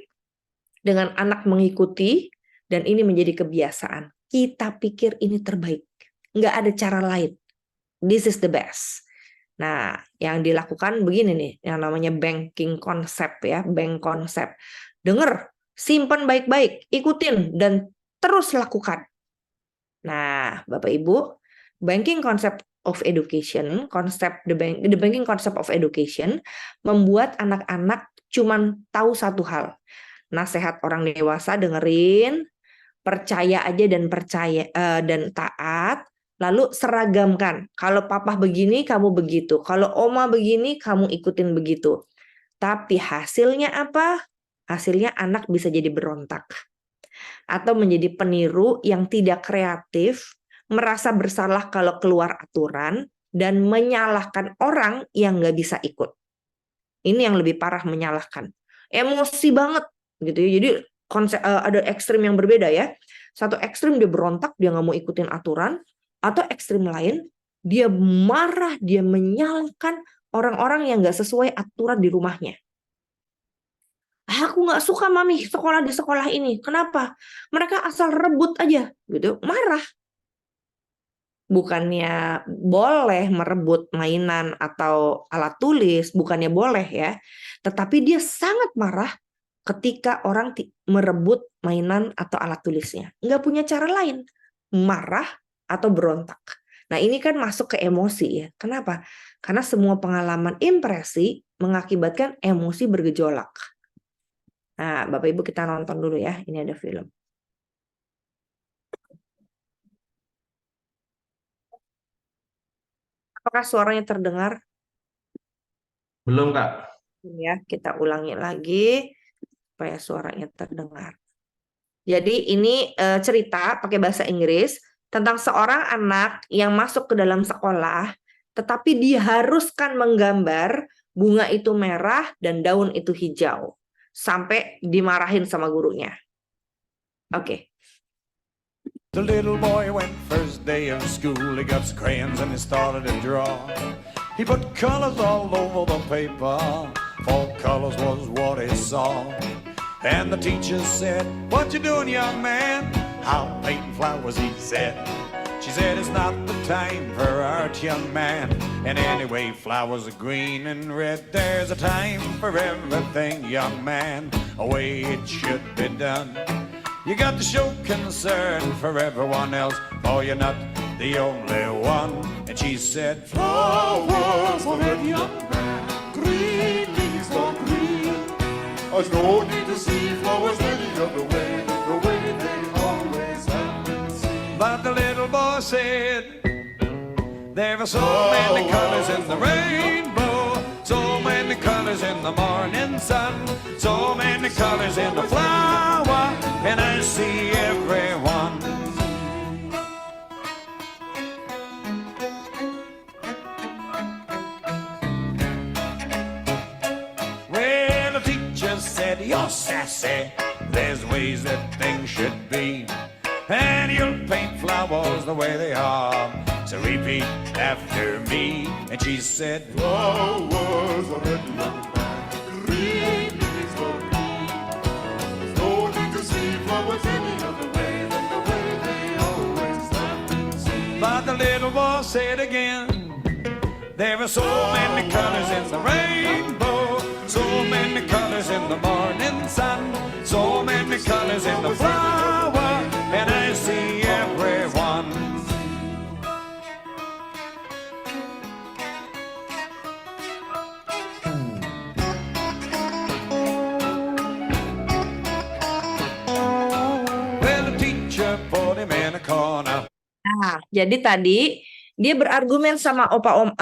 dengan anak mengikuti, dan ini menjadi kebiasaan. Kita pikir ini terbaik, nggak ada cara lain. This is the best. Nah, yang dilakukan begini nih, yang namanya banking concept ya, bank concept. Dengar, simpan baik-baik, ikutin, dan terus lakukan. Nah, Bapak Ibu, banking concept of education, the banking concept of education membuat anak-anak cuman tahu satu hal. Nasihat orang dewasa dengerin, percaya aja dan taat, lalu seragamkan. Kalau papa begini, kamu begitu. Kalau oma begini, kamu ikutin begitu. Tapi hasilnya apa? Hasilnya anak bisa jadi berontak. Atau menjadi peniru yang tidak kreatif, merasa bersalah kalau keluar aturan, dan menyalahkan orang yang nggak bisa ikut. Ini yang lebih parah, menyalahkan. Emosi banget, gitu ya. Jadi ada ekstrim yang berbeda ya. Satu ekstrim dia berontak, dia nggak mau ikutin aturan, atau ekstrim lain, dia marah, dia menyalahkan orang-orang yang nggak sesuai aturan di rumahnya. Aku nggak suka mami sekolah di sekolah ini. Kenapa? Mereka asal rebut aja, gitu. Marah. Bukannya boleh merebut mainan atau alat tulis, bukannya boleh ya. Tetapi dia sangat marah ketika orang merebut mainan atau alat tulisnya. Nggak punya cara lain. Marah atau berontak. Nah, ini kan masuk ke emosi ya. Kenapa? Karena semua pengalaman impresi mengakibatkan emosi bergejolak. Nah, Bapak Ibu kita nonton dulu ya. Ini ada film. Apakah suaranya terdengar? Belum, Kak. Ya, kita ulangi lagi supaya suaranya terdengar. Jadi ini cerita pakai bahasa Inggris tentang seorang anak yang masuk ke dalam sekolah, tetapi diharuskan menggambar bunga itu merah dan daun itu hijau. Sampai dimarahin sama gurunya. Oke. The little boy went first day of school. He got his crayons and he started to draw. He put colors all over the paper. All colors was what he saw. And the teacher said, "What you doing, young man?" "I'm painting flowers," he said. She said, "It's not the time for art, young man. And anyway, flowers are green and red. There's a time for everything, young man. A way it should be done. You got to show concern for everyone else, for you're not the only one. And she said, flowers for that young man, green leaves for green. There's no need to see flowers any other way, the way they always have been seen. But the little boy said, there are so many colors in the rainbow, so many colors in the morning sun, so many colors in the flower, and I see everyone. Well, the teacher said, you're sassy, there's ways that things should be, and you'll paint flowers the way they are. So repeat after me. And she said, flowers are red, green leaves for green. There's no need to see flowers any other way than the way they always have been seen. But the little boy said again, there are so many colors in the rainbow, so many colors in the morning sun, so many colors in the flower, and I see everyone. Nah, jadi tadi dia berargumen sama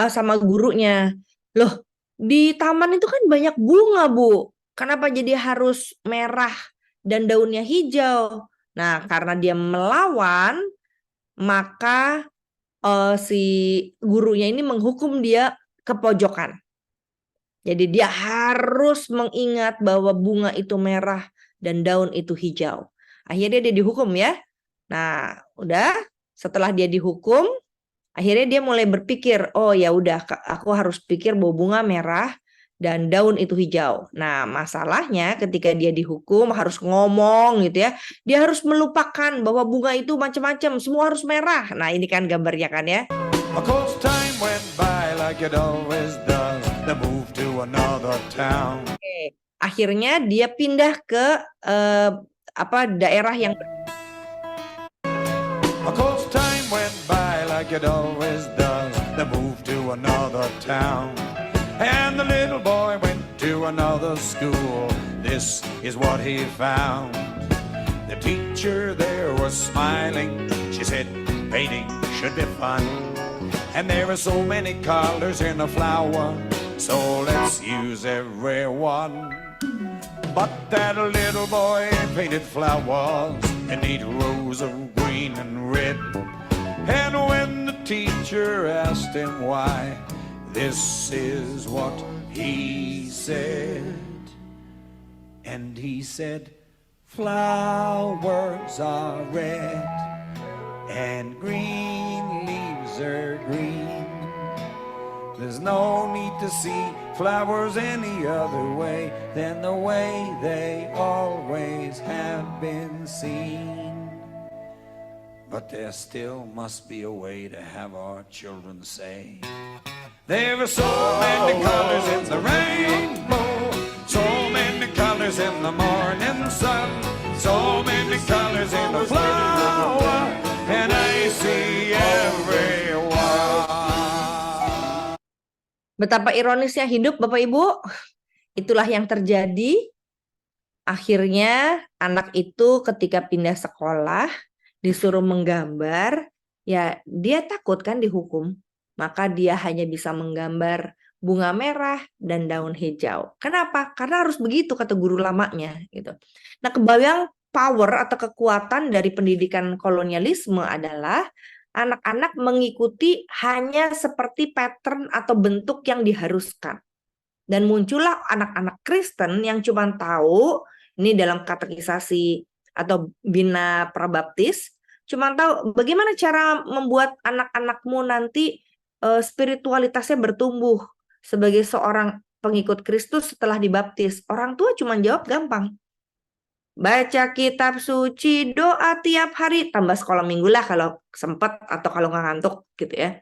sama gurunya. Loh, di taman itu kan banyak bunga, Bu. Kenapa jadi harus merah dan daunnya hijau? Nah, karena dia melawan, maka si gurunya ini menghukum dia ke pojokan. Jadi dia harus mengingat bahwa bunga itu merah dan daun itu hijau. Akhirnya dia dihukum ya. Nah, udah setelah dia dihukum, akhirnya dia mulai berpikir, oh ya udah, aku harus pikir bahwa bunga merah dan daun itu hijau. Nah, masalahnya ketika dia dihukum harus ngomong gitu ya, dia harus melupakan bahwa bunga itu macam-macam, semua harus merah. Nah, ini kan gambarnya kan ya. Of course time went by like it always does. They moved to another town. Oke, akhirnya dia pindah ke daerah yang Of course time went by like it always does. They moved to another town. And the little boy went to another school. This is what he found. The teacher there was smiling. She said, painting should be fun. And there are so many colors in a flower, so let's use every one. But that little boy painted flowers in neat rows of green and red. And when the teacher asked him why, this is what he said. And he said, flowers are red and green leaves are green. There's no need to see flowers any other way than the way they always have been seen. But there still must be a way to have our children say, there are so many colors in the rainbow, so many colors in the morning sun, so many colors in the flower, and I see everyone. Betapa ironisnya hidup, Bapak Ibu. Itulah yang terjadi. Akhirnya anak itu ketika pindah sekolah disuruh menggambar, ya dia takut kan dihukum. Maka dia hanya bisa menggambar bunga merah dan daun hijau. Kenapa? Karena harus begitu kata guru lamanya gitu. Nah, kebayang power atau kekuatan dari pendidikan kolonialisme adalah anak-anak mengikuti hanya seperti pattern atau bentuk yang diharuskan. Dan muncullah anak-anak Kristen yang cuma tahu, ini dalam katekisasi atau bina prabaptis, cuma tahu bagaimana cara membuat anak-anakmu nanti spiritualitasnya bertumbuh sebagai seorang pengikut Kristus setelah dibaptis. Orang tua cuma jawab gampang. Baca kitab suci, doa tiap hari, tambah sekolah minggu lah kalau sempat atau kalau nggak ngantuk gitu ya.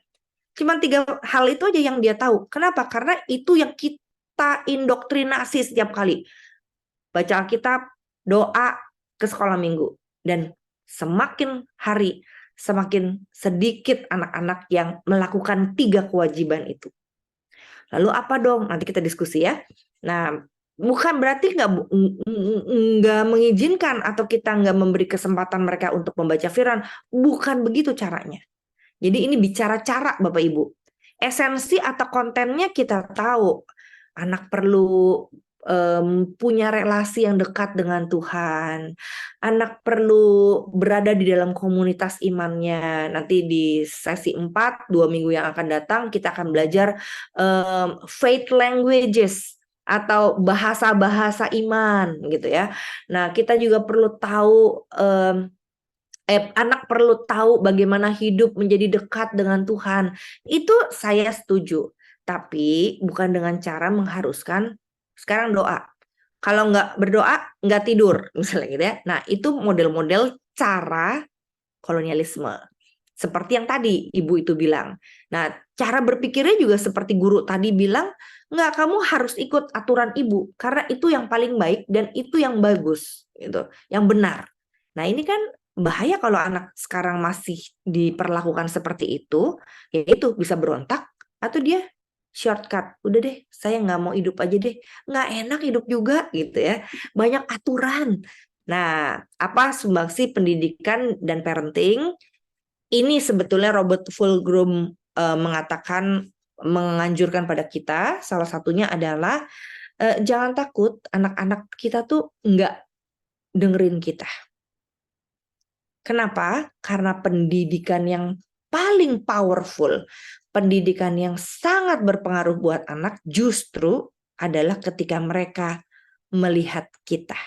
Cuman 3 hal itu aja yang dia tahu. Kenapa? Karena itu yang kita indoktrinasi setiap kali. Baca Alkitab, doa, ke sekolah minggu. Dan semakin hari, semakin sedikit anak-anak yang melakukan 3 kewajiban itu. Lalu apa dong? Nanti kita diskusi ya. Nah, bukan berarti nggak mengizinkan atau kita nggak memberi kesempatan mereka untuk membaca firman. Bukan begitu caranya. Jadi ini bicara cara Bapak Ibu. Esensi atau kontennya kita tahu. Anak perlu punya relasi yang dekat dengan Tuhan. Anak perlu berada di dalam komunitas imannya. Nanti di sesi 4, 2 minggu yang akan datang, kita akan belajar faith languages atau bahasa-bahasa iman gitu ya. Nah, kita juga perlu tahu anak perlu tahu bagaimana hidup menjadi dekat dengan Tuhan. Itu saya setuju. Tapi bukan dengan cara mengharuskan sekarang doa. Kalau nggak berdoa, nggak tidur. Misalnya gitu ya. Nah, itu model-model cara kolonialisme. Seperti yang tadi Ibu itu bilang. Nah, cara berpikirnya juga seperti guru tadi bilang, nggak, kamu harus ikut aturan Ibu. Karena itu yang paling baik dan itu yang bagus. Gitu, yang benar. Nah, ini kan bahaya kalau anak sekarang masih diperlakukan seperti itu, yaitu bisa berontak atau dia shortcut. Udah deh, saya nggak mau hidup aja deh. Nggak enak hidup juga gitu ya. Banyak aturan. Nah, apa sumbangsi pendidikan dan parenting? Ini sebetulnya Robert Fulghum mengatakan, menganjurkan pada kita, salah satunya adalah jangan takut anak-anak kita tuh nggak dengerin kita. Kenapa? Karena pendidikan yang paling powerful, pendidikan yang sangat berpengaruh buat anak justru adalah ketika mereka melihat kita,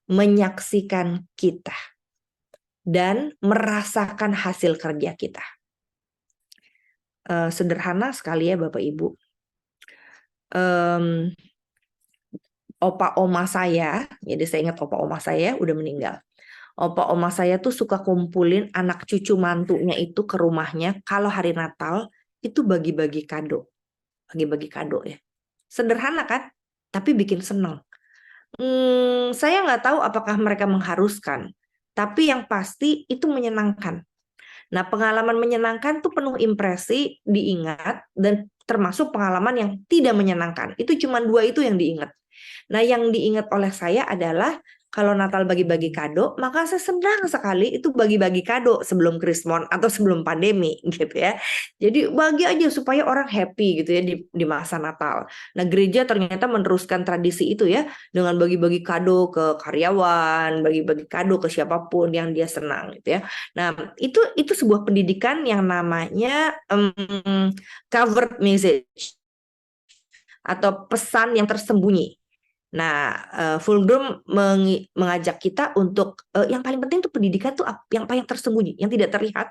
menyaksikan kita, dan merasakan hasil kerja kita. Sederhana sekali ya Bapak Ibu. Opa oma saya, jadi saya ingat opa oma saya udah meninggal. Opa oma saya tuh suka kumpulin anak cucu mantunya itu ke rumahnya kalau hari Natal itu bagi-bagi kado. Bagi-bagi kado ya. Sederhana kan? Tapi bikin seneng. Saya nggak tahu apakah mereka mengharuskan. Tapi yang pasti itu menyenangkan. Nah, pengalaman menyenangkan tuh penuh impresi, diingat, dan termasuk pengalaman yang tidak menyenangkan. Itu cuma 2 itu yang diingat. Nah, yang diingat oleh saya adalah kalau Natal bagi-bagi kado, maka saya senang sekali itu bagi-bagi kado sebelum Krismon atau sebelum pandemi gitu ya. Jadi bagi aja supaya orang happy gitu ya di masa Natal. Nah, gereja ternyata meneruskan tradisi itu ya dengan bagi-bagi kado ke karyawan, bagi-bagi kado ke siapapun yang dia senang gitu ya. Nah, itu sebuah pendidikan yang namanya covered message atau pesan yang tersembunyi. Nah, Fulghum mengajak kita untuk yang paling penting tuh pendidikan tuh yang paling tersembunyi, yang tidak terlihat,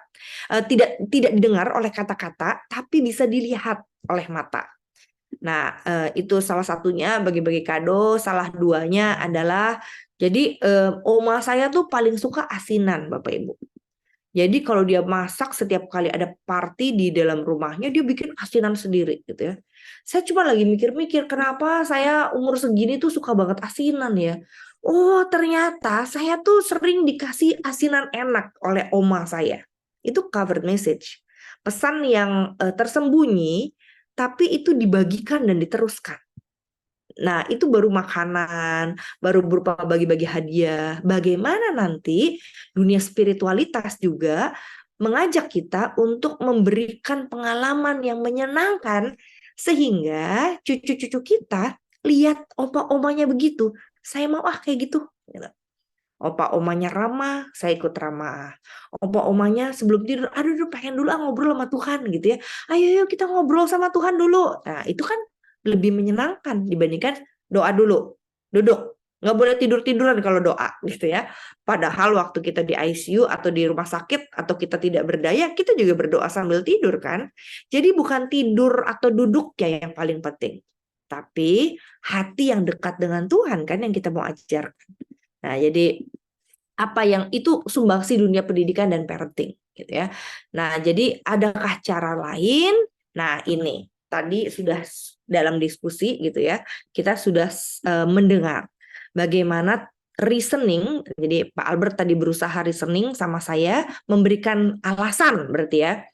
tidak didengar oleh kata-kata, tapi bisa dilihat oleh mata. Nah, itu salah satunya bagi-bagi kado. Salah 2-nya adalah jadi oma saya tuh paling suka asinan, Bapak Ibu. Jadi kalau dia masak setiap kali ada party di dalam rumahnya, dia bikin asinan sendiri gitu ya. Saya cuma lagi mikir-mikir kenapa saya umur segini tuh suka banget asinan ya. Oh, ternyata saya tuh sering dikasih asinan enak oleh oma saya. Itu covered message. Pesan yang tersembunyi tapi itu dibagikan dan diteruskan. Nah, itu baru makanan, baru berupa bagi-bagi hadiah. Bagaimana nanti dunia spiritualitas juga mengajak kita untuk memberikan pengalaman yang menyenangkan sehingga cucu-cucu kita lihat opa-omanya begitu. Saya mau kayak gitu. Opa omanya ramah, saya ikut ramah. Opa omanya sebelum tidur, aduh pengen dulu ngobrol sama Tuhan gitu ya. Ayo kita ngobrol sama Tuhan dulu. Nah, itu kan lebih menyenangkan dibandingkan doa dulu. Duduk, nggak boleh tidur-tiduran kalau doa gitu ya. Padahal waktu kita di ICU atau di rumah sakit atau kita tidak berdaya, kita juga berdoa sambil tidur kan. Jadi bukan tidur atau duduk ya yang paling penting. Tapi hati yang dekat dengan Tuhan kan yang kita mau ajarkan. Nah, jadi apa yang itu sumbangsi dunia pendidikan dan parenting gitu ya. Nah, jadi adakah cara lain? Nah, ini tadi sudah dalam diskusi gitu ya. Kita sudah mendengar bagaimana reasoning, jadi Pak Albert tadi berusaha reasoning sama saya, memberikan alasan berarti ya.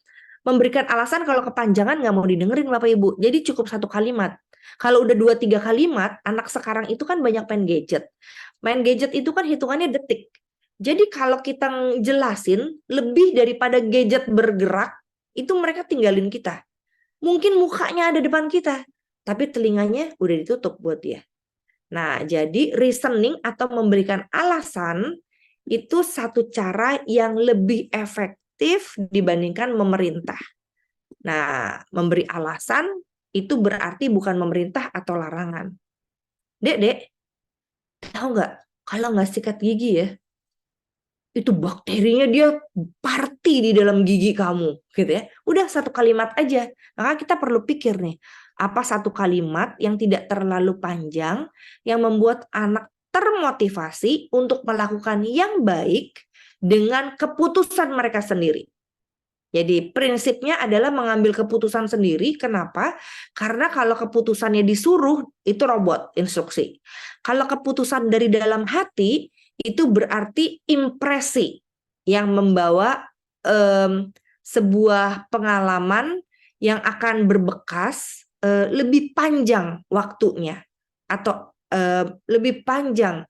Memberikan alasan kalau kepanjangan nggak mau didengerin Bapak Ibu. Jadi cukup 1 kalimat. Kalau udah 2-3 kalimat, anak sekarang itu kan banyak main gadget. Main gadget itu kan hitungannya detik. Jadi kalau kita jelasin lebih daripada gadget bergerak, itu mereka tinggalin kita. Mungkin mukanya ada depan kita, tapi telinganya udah ditutup buat dia. Nah, jadi reasoning atau memberikan alasan itu satu cara yang lebih efektif dibandingkan memerintah. Nah, memberi alasan itu berarti bukan memerintah atau larangan. Dek, tahu nggak? Kalau nggak sikat gigi ya, itu bakterinya dia party di dalam gigi kamu, gitu ya. Udah 1 kalimat aja. Maka kita perlu pikir nih, apa 1 kalimat yang tidak terlalu panjang yang membuat anak termotivasi untuk melakukan yang baik dengan keputusan mereka sendiri. Jadi prinsipnya adalah mengambil keputusan sendiri. Kenapa? Karena kalau keputusannya disuruh, itu robot instruksi. Kalau keputusan dari dalam hati, itu berarti impresi yang membawa sebuah pengalaman yang akan berbekas lebih panjang waktunya atau lebih panjang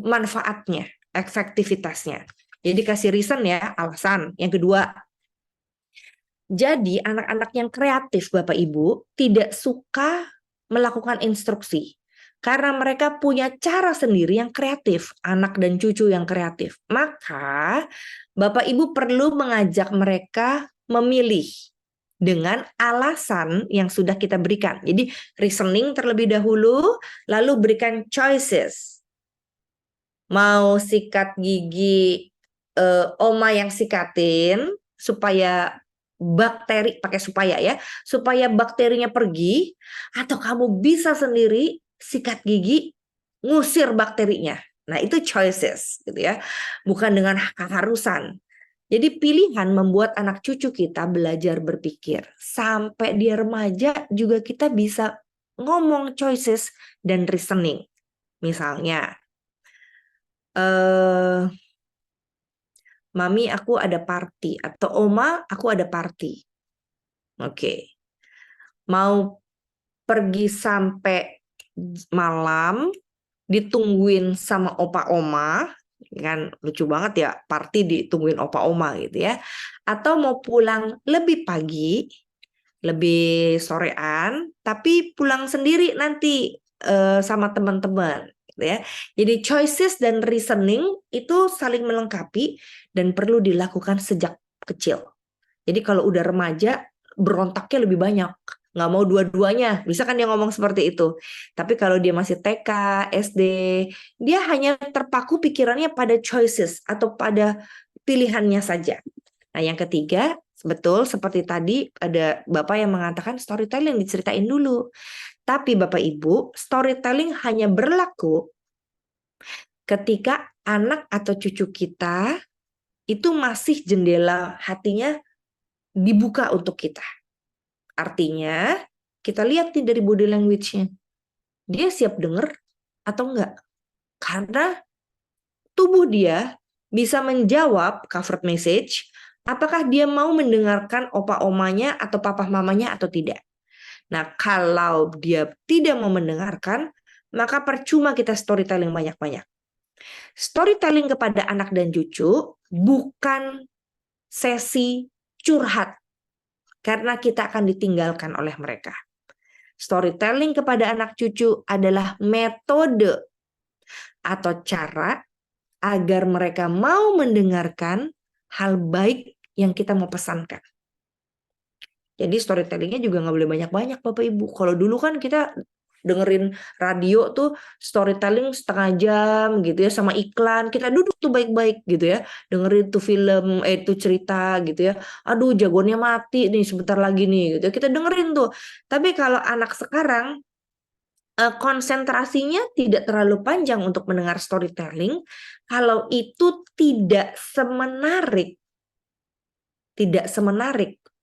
manfaatnya, efektivitasnya. Jadi kasih reason ya, alasan. Yang kedua, jadi anak-anak yang kreatif Bapak Ibu tidak suka melakukan instruksi. Karena mereka punya cara sendiri yang kreatif, anak dan cucu yang kreatif. Maka Bapak Ibu perlu mengajak mereka memilih dengan alasan yang sudah kita berikan. Jadi reasoning terlebih dahulu, lalu berikan choices. Mau sikat gigi, oma yang sikatin supaya bakteri, pakai supaya bakterinya pergi, atau kamu bisa sendiri sikat gigi, ngusir bakterinya. Nah, itu choices gitu ya. Bukan dengan keharusan. Jadi pilihan membuat anak cucu kita belajar berpikir. Sampai dia remaja juga kita bisa ngomong choices dan reasoning. Misalnya, Mami aku ada party, atau Oma aku ada party. Oke. Mau pergi sampai malam, ditungguin sama opa oma, kan lucu banget ya, party ditungguin opa oma gitu ya. Atau mau pulang lebih pagi, lebih sorean, tapi pulang sendiri nanti sama teman-teman gitu ya. Jadi choices dan reasoning itu saling melengkapi dan perlu dilakukan sejak kecil. Jadi kalau udah remaja, berontaknya lebih banyak. Nggak mau dua-duanya, bisa kan dia ngomong seperti itu. Tapi kalau dia masih TK, SD, dia hanya terpaku pikirannya pada choices atau pada pilihannya saja. Nah, yang ketiga, betul seperti tadi ada Bapak yang mengatakan storytelling diceritain dulu. Tapi Bapak Ibu, storytelling hanya berlaku ketika anak atau cucu kita itu masih jendela hatinya dibuka untuk kita. Artinya, kita lihat nih dari body language-nya. Dia siap denger atau enggak? Karena tubuh dia bisa menjawab covered message, apakah dia mau mendengarkan opa omanya atau papa mamanya atau tidak. Nah, kalau dia tidak mau mendengarkan, maka percuma kita storytelling banyak-banyak. Storytelling kepada anak dan cucu bukan sesi curhat, karena kita akan ditinggalkan oleh mereka. Storytelling kepada anak cucu adalah metode atau cara agar mereka mau mendengarkan hal baik yang kita mau pesankan. Jadi storytellingnya juga nggak boleh banyak-banyak Bapak Ibu. Kalau dulu kan kita dengerin radio tuh storytelling setengah jam gitu ya, sama iklan, kita duduk tuh baik-baik gitu ya, dengerin tuh film tuh cerita gitu ya, aduh jagoannya mati nih sebentar lagi nih gitu, kita dengerin tuh. Tapi kalau anak sekarang konsentrasinya tidak terlalu panjang untuk mendengar storytelling, kalau itu tidak semenarik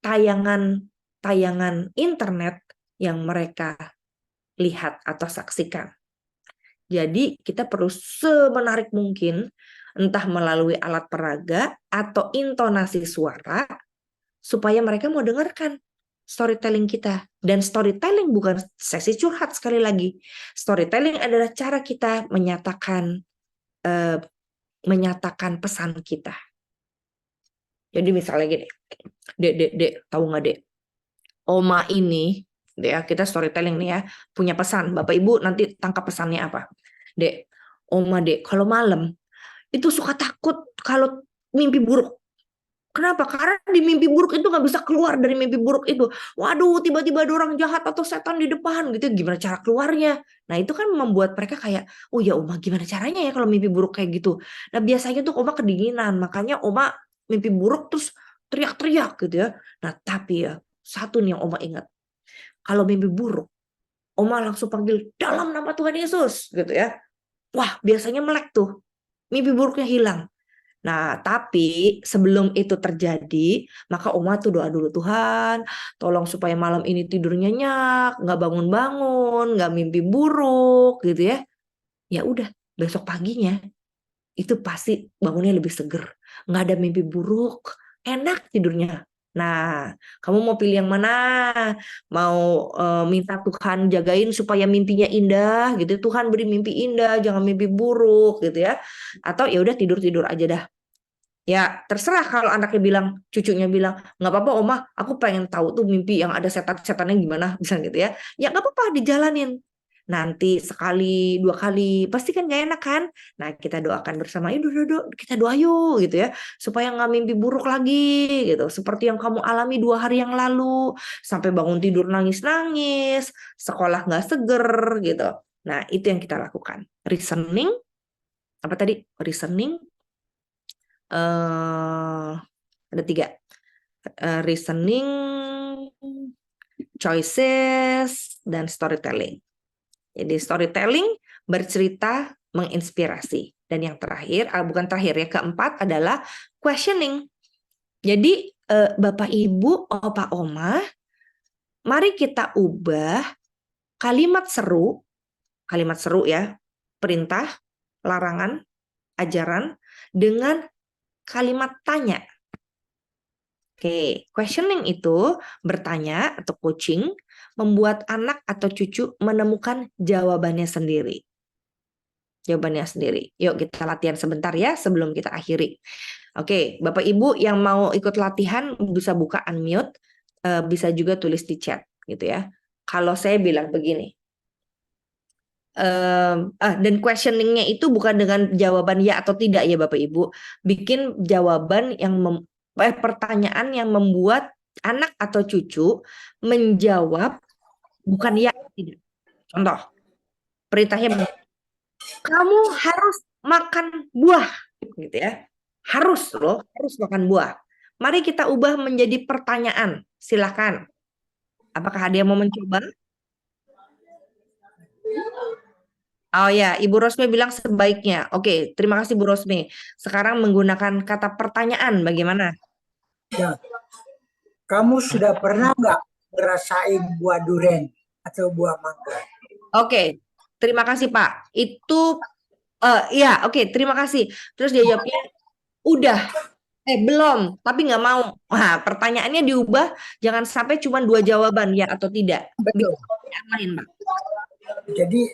tayangan internet yang mereka lihat atau saksikan. Jadi kita perlu semenarik mungkin, entah melalui alat peraga atau intonasi suara, supaya mereka mau dengarkan storytelling kita. Dan storytelling bukan sesi curhat sekali lagi. Storytelling adalah cara kita menyatakan pesan kita. Jadi misalnya gini, Dek, tahu nggak Dek? Oma ini, ya kita storytelling nih ya, punya pesan. Bapak Ibu nanti tangkap pesannya apa? Dek, Oma Dek, kalau malam itu suka takut kalau mimpi buruk. Kenapa? Karena di mimpi buruk itu nggak bisa keluar dari mimpi buruk itu. Waduh, tiba-tiba ada orang jahat atau setan di depan gitu. Gimana cara keluarnya? Nah itu kan membuat mereka kayak, oh ya Oma gimana caranya ya kalau mimpi buruk kayak gitu. Nah biasanya tuh Oma kedinginan. Makanya Oma mimpi buruk terus teriak-teriak gitu ya. Nah tapi ya satu nih yang Oma ingat. Kalau mimpi buruk, Oma langsung panggil dalam nama Tuhan Yesus gitu ya. Wah biasanya melek tuh. Mimpi buruknya hilang. Nah, tapi sebelum itu terjadi, maka Oma tuh doa dulu, Tuhan, tolong supaya malam ini tidur nyenyak, nggak bangun-bangun, nggak mimpi buruk, gitu ya. Ya udah, besok paginya itu pasti bangunnya lebih seger, nggak ada mimpi buruk, enak tidurnya. Nah, kamu mau pilih yang mana? Mau minta Tuhan jagain supaya mimpinya indah, gitu. Tuhan beri mimpi indah, jangan mimpi buruk, gitu ya. Atau ya udah tidur-tidur aja dah. Ya terserah kalau anaknya bilang, cucunya bilang, nggak apa-apa Oma, aku pengen tahu tuh mimpi yang ada setan-setannya gimana, bisa gitu ya. Ya nggak apa-apa, dijalanin. Nanti sekali, 2 kali, pasti kan nggak enak kan? Nah kita doakan bersama, yuk kita doa yuk gitu ya. Supaya nggak mimpi buruk lagi gitu. Seperti yang kamu alami 2 hari yang lalu. Sampai bangun tidur nangis-nangis, sekolah nggak seger gitu. Nah itu yang kita lakukan. Reasoning, apa tadi? Reasoning, ada 3. Reasoning, choices, dan storytelling. Jadi storytelling bercerita menginspirasi. Dan yang terakhir, bukan terakhir ya, keempat adalah questioning. Jadi Bapak Ibu, Opa Oma, mari kita ubah kalimat seru ya, perintah, larangan, ajaran, dengan kalimat tanya. Oke, questioning itu bertanya atau coaching, membuat anak atau cucu menemukan jawabannya sendiri. Yuk kita latihan sebentar ya sebelum kita akhiri. Oke, Bapak Ibu yang mau ikut latihan bisa buka unmute, bisa juga tulis di chat gitu ya. Kalau saya bilang begini, dan questioningnya itu bukan dengan jawaban ya atau tidak ya Bapak Ibu, bikin jawaban yang pertanyaan yang membuat anak atau cucu menjawab bukan ya atau tidak. Contoh, perintahnya kamu harus makan buah gitu ya. Harus makan buah. Mari kita ubah menjadi pertanyaan. Silakan. Apakah ada yang mau mencoba? Oh ya, Ibu Rosmi bilang sebaiknya. Oke, terima kasih Bu Rosmi. Sekarang menggunakan kata pertanyaan bagaimana? Ya. Kamu sudah pernah nggak ngerasain buah durian atau buah mangga? Oke, terima kasih Pak. Itu ya, oke, terima kasih. Terus dia jawabnya udah, belum, tapi nggak mau. Nah, pertanyaannya diubah, jangan sampai cuma 2 jawaban ya atau tidak. Betul. Lain, Pak. Jadi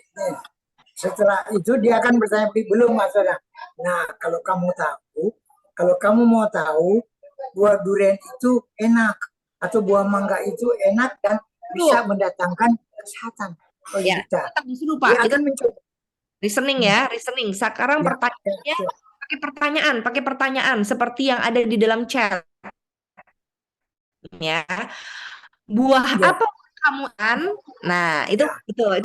setelah itu dia akan bertanya belum Mas Saudara. Nah, kalau kamu mau tahu buah durian itu enak atau buah mangga itu enak dan bisa mendatangkan kesehatan bagi Ya, kita. seru Pak. Dia akan mencoba. Reasoning ya, reasoning. Sekarang pertanyaannya pakai pertanyaan seperti yang ada di dalam chat. Ya. Buah apa kamu kan? Nah, itu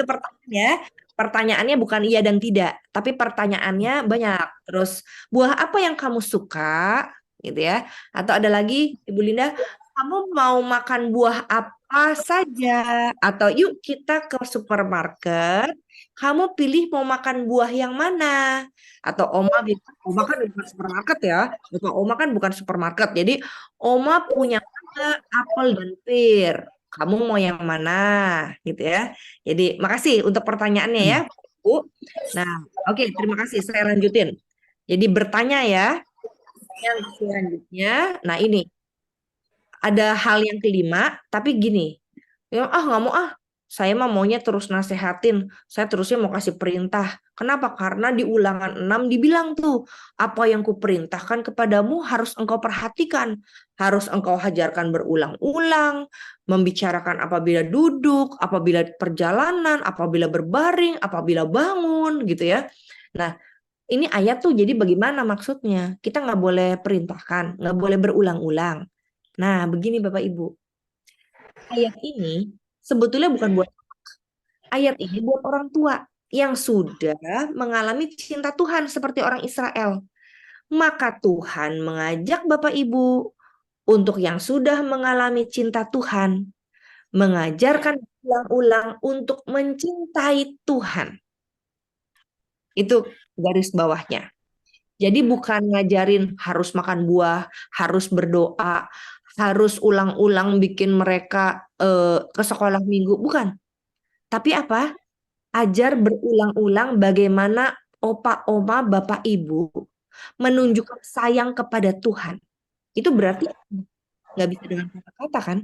pertanyaan ya. Pertanyaannya bukan iya dan tidak, tapi pertanyaannya banyak. Terus, buah apa yang kamu suka? Gitu ya. Atau ada lagi, Ibu Linda, kamu mau makan buah apa saja? Atau yuk kita ke supermarket, kamu pilih mau makan buah yang mana? Atau Oma kan bukan supermarket ya. Oma kan bukan supermarket. Jadi Oma punya apel dan pir. Kamu mau yang mana? Gitu ya. Jadi makasih untuk pertanyaannya ya. Bu. Nah, oke, terima kasih. Saya lanjutin. Jadi bertanya ya. Yang selanjutnya, nah ini ada hal yang kelima, tapi gini, ya nggak mau saya mah maunya terus nasehatin, saya terusnya mau kasih perintah. Kenapa? Karena di Ulangan 6 dibilang tuh, apa yang kuperintahkan kepadamu harus engkau perhatikan, harus engkau hajarkan berulang-ulang, membicarakan apabila duduk, apabila perjalanan, apabila berbaring, apabila bangun, gitu ya. Nah, ini ayat tuh jadi bagaimana maksudnya? Kita nggak boleh perintahkan, nggak boleh berulang-ulang. Nah, begini Bapak Ibu. Ayat ini sebetulnya bukan buat ayat ini buat orang tua yang sudah mengalami cinta Tuhan seperti orang Israel. Maka Tuhan mengajak Bapak Ibu untuk yang sudah mengalami cinta Tuhan, mengajarkan ulang-ulang untuk mencintai Tuhan. Itu garis bawahnya. Jadi bukan ngajarin harus makan buah, harus berdoa, harus ulang-ulang bikin mereka ke sekolah minggu, bukan. Tapi apa? Ajar berulang-ulang bagaimana opa, oma, bapak, ibu menunjukkan sayang kepada Tuhan. Itu berarti nggak bisa dengan kata-kata kan?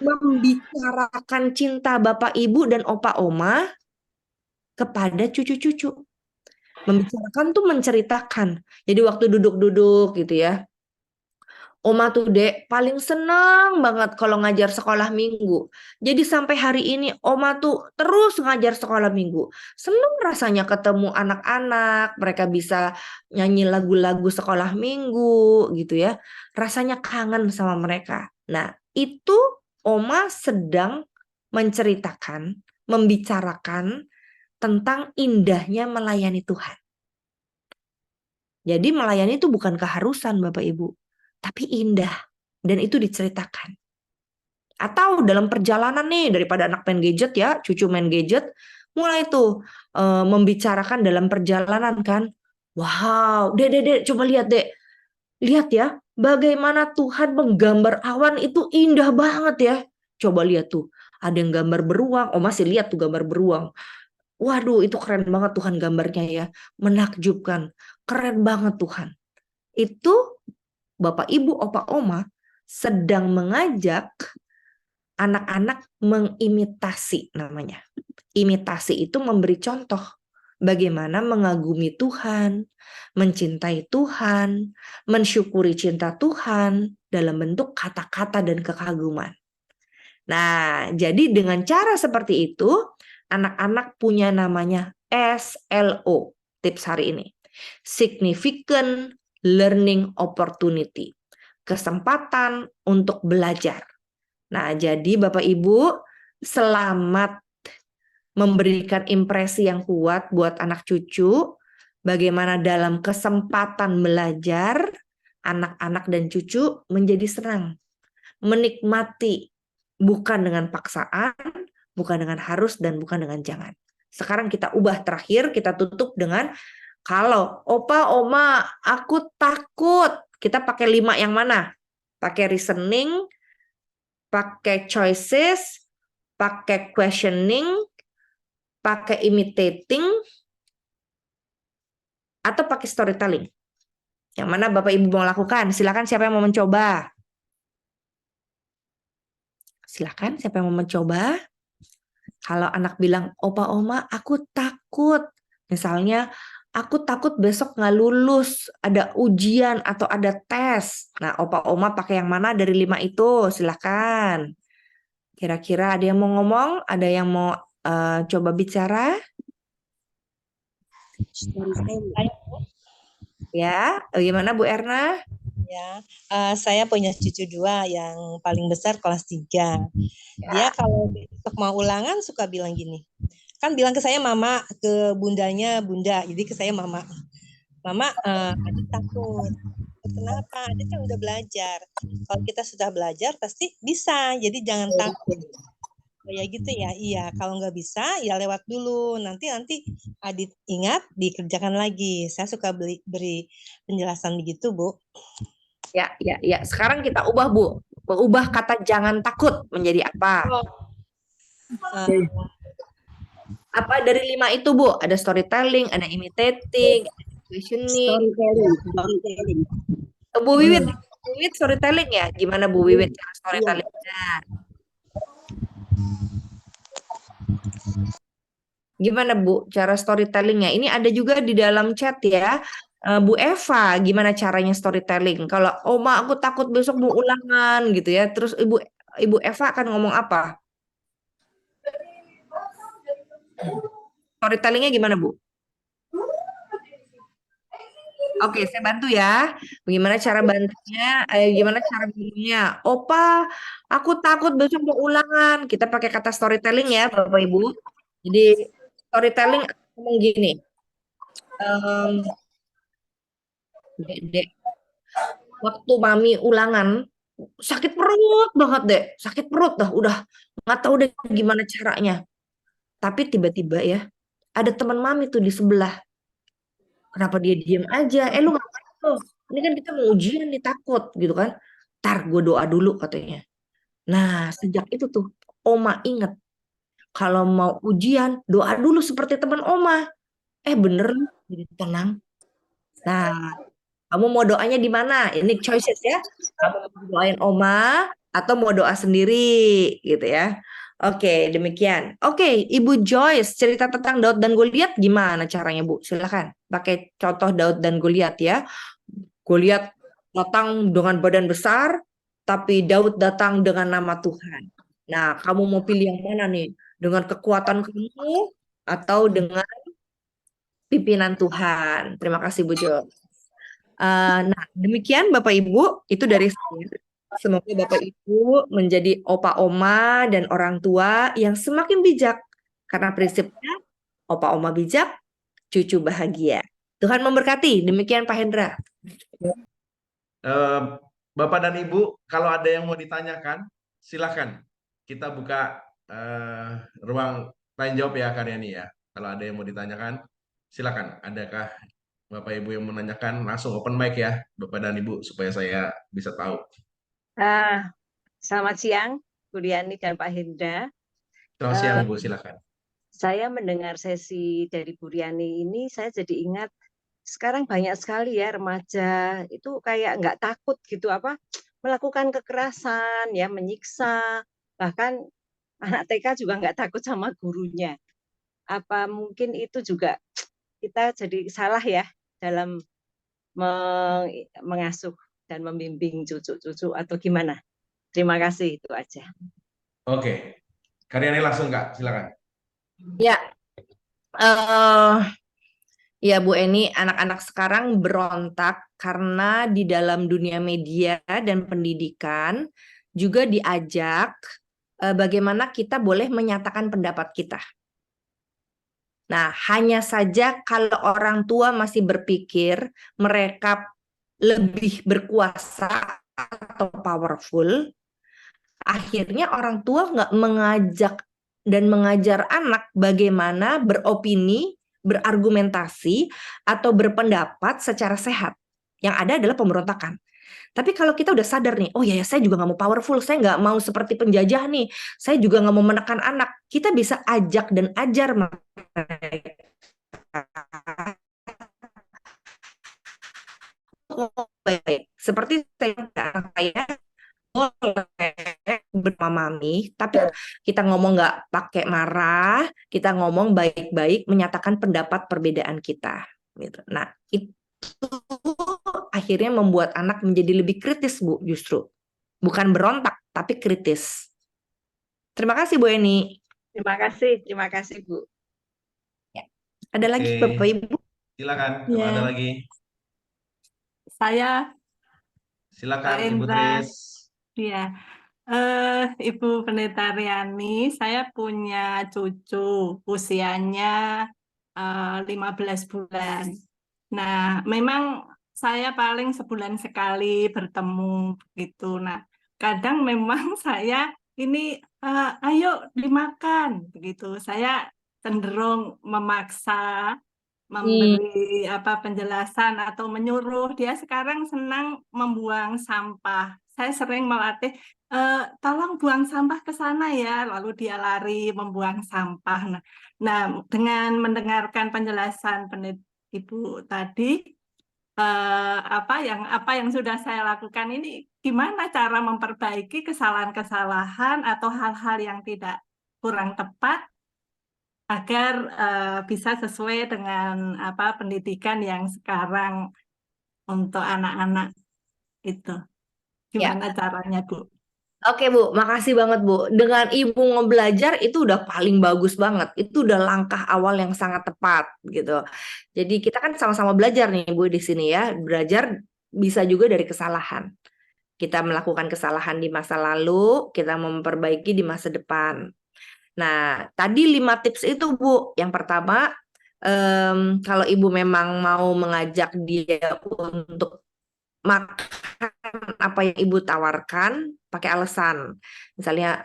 Membicarakan cinta bapak, ibu, dan opa, oma kepada cucu-cucu. Membicarakan tuh menceritakan. Jadi waktu duduk-duduk gitu ya. Oma tuh Dek paling senang banget kalau ngajar sekolah minggu. Jadi sampai hari ini Oma tuh terus ngajar sekolah minggu. Senang rasanya ketemu anak-anak, mereka bisa nyanyi lagu-lagu sekolah minggu gitu ya. Rasanya kangen sama mereka. Nah, itu Oma sedang menceritakan, membicarakan tentang indahnya melayani Tuhan. Jadi melayani itu bukan keharusan Bapak Ibu, tapi indah, dan itu diceritakan. Atau dalam perjalanan nih, daripada anak main gadget ya, cucu main gadget, mulai tuh membicarakan dalam perjalanan kan. Wow, Dek, coba lihat Dek. Lihat ya, bagaimana Tuhan menggambar awan itu indah banget ya. Coba lihat tuh, ada yang gambar beruang, masih lihat tuh gambar beruang. Waduh, itu keren banget Tuhan gambarnya ya, menakjubkan, keren banget Tuhan. Itu Bapak, Ibu, Opa, Oma sedang mengajak anak-anak mengimitasi namanya. Imitasi itu memberi contoh bagaimana mengagumi Tuhan, mencintai Tuhan, mensyukuri cinta Tuhan dalam bentuk kata-kata dan kekaguman. Nah, jadi dengan cara seperti itu, anak-anak punya namanya SLO, tips hari ini. Significant Learning Opportunity. Kesempatan untuk belajar. Nah, jadi Bapak Ibu, selamat memberikan impresi yang kuat buat anak cucu, bagaimana dalam kesempatan belajar, anak-anak dan cucu menjadi senang, menikmati, bukan dengan paksaan, bukan dengan harus, dan bukan dengan jangan. Sekarang kita ubah terakhir, kita tutup dengan kalau Opa, Oma, aku takut. Kita pakai 5 yang mana? Pakai reasoning, pakai choices, pakai questioning, pakai imitating, atau pakai storytelling. Yang mana Bapak Ibu mau lakukan? Silakan siapa yang mau mencoba? Silakan siapa yang mau mencoba? Kalau anak bilang, Opa, Oma, aku takut. Misalnya, aku takut besok nggak lulus, ada ujian atau ada tes. Nah, Opa, Oma pakai yang mana dari 5 itu? Silakan. Kira-kira ada yang mau ngomong? Ada yang mau coba bicara? Ya, bagaimana Bu Erna? Ya, saya punya cucu 2, yang paling besar kelas 3. Dia kalau besok mau ulangan suka bilang gini, kan bilang ke saya mama, ke bundanya bunda, jadi ke saya mama. Mama, adik takut. Kenapa? Adik kan udah belajar. Kalau kita sudah belajar pasti bisa, jadi jangan takut. Ya gitu ya, iya. Kalau nggak bisa ya lewat dulu. Nanti Adit ingat dikerjakan lagi. Saya suka beri penjelasan begitu, Bu. Ya. Sekarang kita ubah, Bu. Ubah kata jangan takut menjadi apa? Apa dari 5 itu, Bu? Ada storytelling, ada imitating, ada questioning. Storytelling. Bu Wiwit, Bu Wiwit storytelling ya? Gimana Bu Wiwit cara Iya. storytellingnya? Gimana Bu cara storytellingnya? Ini ada juga di dalam chat ya. Bu Eva, gimana caranya storytelling? Kalau Oma aku takut besok mau ulangan gitu ya. Terus Ibu Eva akan ngomong apa? Storytellingnya gimana Bu? Oke, saya bantu ya. Bagaimana cara bantunya? Gimana cara ngomongnya? Opa, aku takut besok mau ulangan. Kita pakai kata storytelling ya, Bapak Ibu. Jadi storytelling ngomong gini. Dek, waktu mami ulangan sakit perut banget deh, sakit perut dah, udah nggak tahu deh gimana caranya. Tapi tiba-tiba ya ada teman mami tuh di sebelah. Kenapa dia diem aja? Lu ngapain tuh? Ini kan kita mau ujian nih takut gitu kan. Ntar gue doa dulu katanya. Nah sejak itu tuh Oma inget kalau mau ujian doa dulu seperti teman Oma. Bener loh, jadi tenang. Nah, kamu mau doanya di mana? Ini choices ya. Kamu mau doain Oma atau mau doa sendiri gitu ya. Oke, demikian. Oke, Ibu Joyce, cerita tentang Daud dan Goliat gimana caranya, Bu? Silakan. Pakai contoh Daud dan Goliat ya. Goliat datang dengan badan besar, tapi Daud datang dengan nama Tuhan. Nah, kamu mau pilih yang mana nih? Dengan kekuatan kamu atau dengan pimpinan Tuhan? Terima kasih, Bu Joyce. Nah, demikian Bapak Ibu, itu dari saya. Semoga Bapak Ibu menjadi opa oma dan orang tua yang semakin bijak. Karena prinsipnya opa oma bijak, cucu bahagia. Tuhan memberkati. Demikian Pak Hendra. Bapak dan Ibu, kalau ada yang mau ditanyakan, silakan. Kita buka ruang tanya jawab ya Karyani ya. Kalau ada yang mau ditanyakan, silakan. Adakah Bapak Ibu yang menanyakan, langsung open mic ya, Bapak dan Ibu, supaya saya bisa tahu. Selamat siang, Bu Riani dan Pak Hendra. Selamat siang, Bu, silakan. Saya mendengar sesi dari Bu Riani ini, saya jadi ingat sekarang banyak sekali ya remaja itu kayak nggak takut gitu melakukan kekerasan ya, menyiksa, bahkan anak TK juga nggak takut sama gurunya. Apa mungkin itu juga kita jadi salah ya dalam mengasuh dan membimbing cucu-cucu atau gimana? Terima kasih, itu aja. Oke, Karyani langsung Kak, silakan. Ya, ya Bu Eni, anak-anak sekarang berontak karena di dalam dunia media dan pendidikan juga diajak bagaimana kita boleh menyatakan pendapat kita. Nah, hanya saja kalau orang tua masih berpikir mereka lebih berkuasa atau powerful, akhirnya orang tua nggak mengajak dan mengajar anak bagaimana beropini, berargumentasi, atau berpendapat secara sehat. Yang ada adalah pemberontakan. Tapi kalau kita udah sadar nih, oh ya saya juga nggak mau powerful, saya nggak mau seperti penjajah nih, saya juga nggak mau menekan anak, kita bisa ajak dan ajar mereka seperti saya boleh bermamami, tapi kita ngomong nggak pakai marah, kita ngomong baik-baik, menyatakan pendapat perbedaan kita. Gitu. Nah, itu akhirnya membuat anak menjadi lebih kritis, Bu, justru. Bukan berontak, tapi kritis. Terima kasih, Bu Eni. Terima kasih Bu. Ya. Ada lagi, Bapak Ibu? Silakan, kalau ada lagi. Saya, Silakan, Pak Ibu Hendra. Tris. Iya. Ibu Pendeta Riani, saya punya cucu usianya 15 bulan. Nah, memang saya paling sebulan sekali bertemu gitu. Nah, kadang memang saya ini ayo dimakan begitu. Saya cenderung memaksa memberi penjelasan atau menyuruh. Dia sekarang senang membuang sampah. Saya sering melatih, tolong buang sampah ke sana ya, lalu dia lari membuang sampah. Nah, Nah, dengan mendengarkan penjelasan Ibu tadi, apa yang sudah saya lakukan ini, gimana cara memperbaiki kesalahan-kesalahan atau hal-hal yang tidak kurang tepat agar bisa sesuai dengan pendidikan yang sekarang untuk anak-anak itu. Ya. Gimana caranya, Bu? Oke Bu, makasih banget Bu. Dengan Ibu ngebelajar itu udah paling bagus banget. Itu udah langkah awal yang sangat tepat gitu. Jadi kita kan sama-sama belajar nih Bu di sini ya. Belajar bisa juga dari kesalahan. Kita melakukan kesalahan di masa lalu, kita memperbaiki di masa depan. Nah, tadi 5 tips itu Bu. Yang pertama, kalau Ibu memang mau mengajak dia untuk makan apa yang Ibu tawarkan, pakai alasan. Misalnya,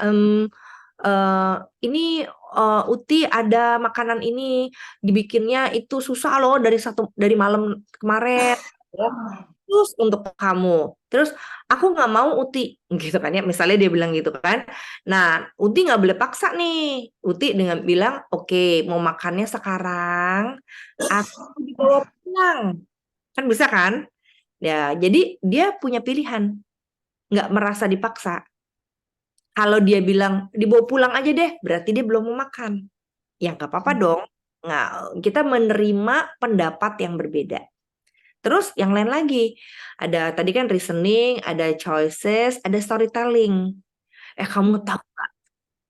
ini Uti ada makanan ini dibikinnya itu susah loh dari malam kemarin. Ya. Terus untuk kamu, terus aku nggak mau Uti, gitu kan ya. Misalnya dia bilang gitu kan. Nah, Uti nggak boleh paksa nih. Uti dengan bilang, oke, mau makannya sekarang atau dibawa pulang, kan bisa kan? Ya, jadi dia punya pilihan, nggak merasa dipaksa. Kalau dia bilang dibawa pulang aja deh, berarti dia belum mau makan. Ya nggak apa-apa dong. Nah, kita menerima pendapat yang berbeda. Terus yang lain lagi, ada tadi kan reasoning, ada choices, ada storytelling. Kamu tahu nggak?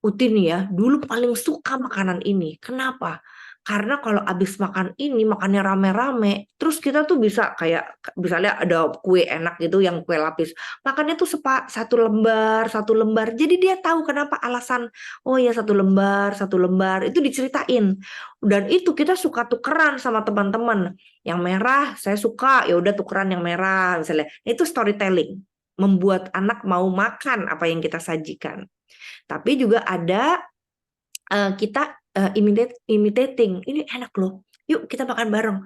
Uti nih ya, dulu paling suka makanan ini. Kenapa? Karena kalau abis makan ini, makannya rame-rame, terus kita tuh bisa kayak, misalnya ada kue enak gitu, yang kue lapis. Makannya tuh satu lembar. Jadi dia tahu kenapa alasan, oh ya satu lembar, itu diceritain. Dan itu kita suka tukeran sama teman-teman. Yang merah saya suka, ya udah tukeran yang merah misalnya. Itu storytelling, membuat anak mau makan apa yang kita sajikan. Tapi juga ada kita imitating, ini enak loh, yuk kita makan bareng.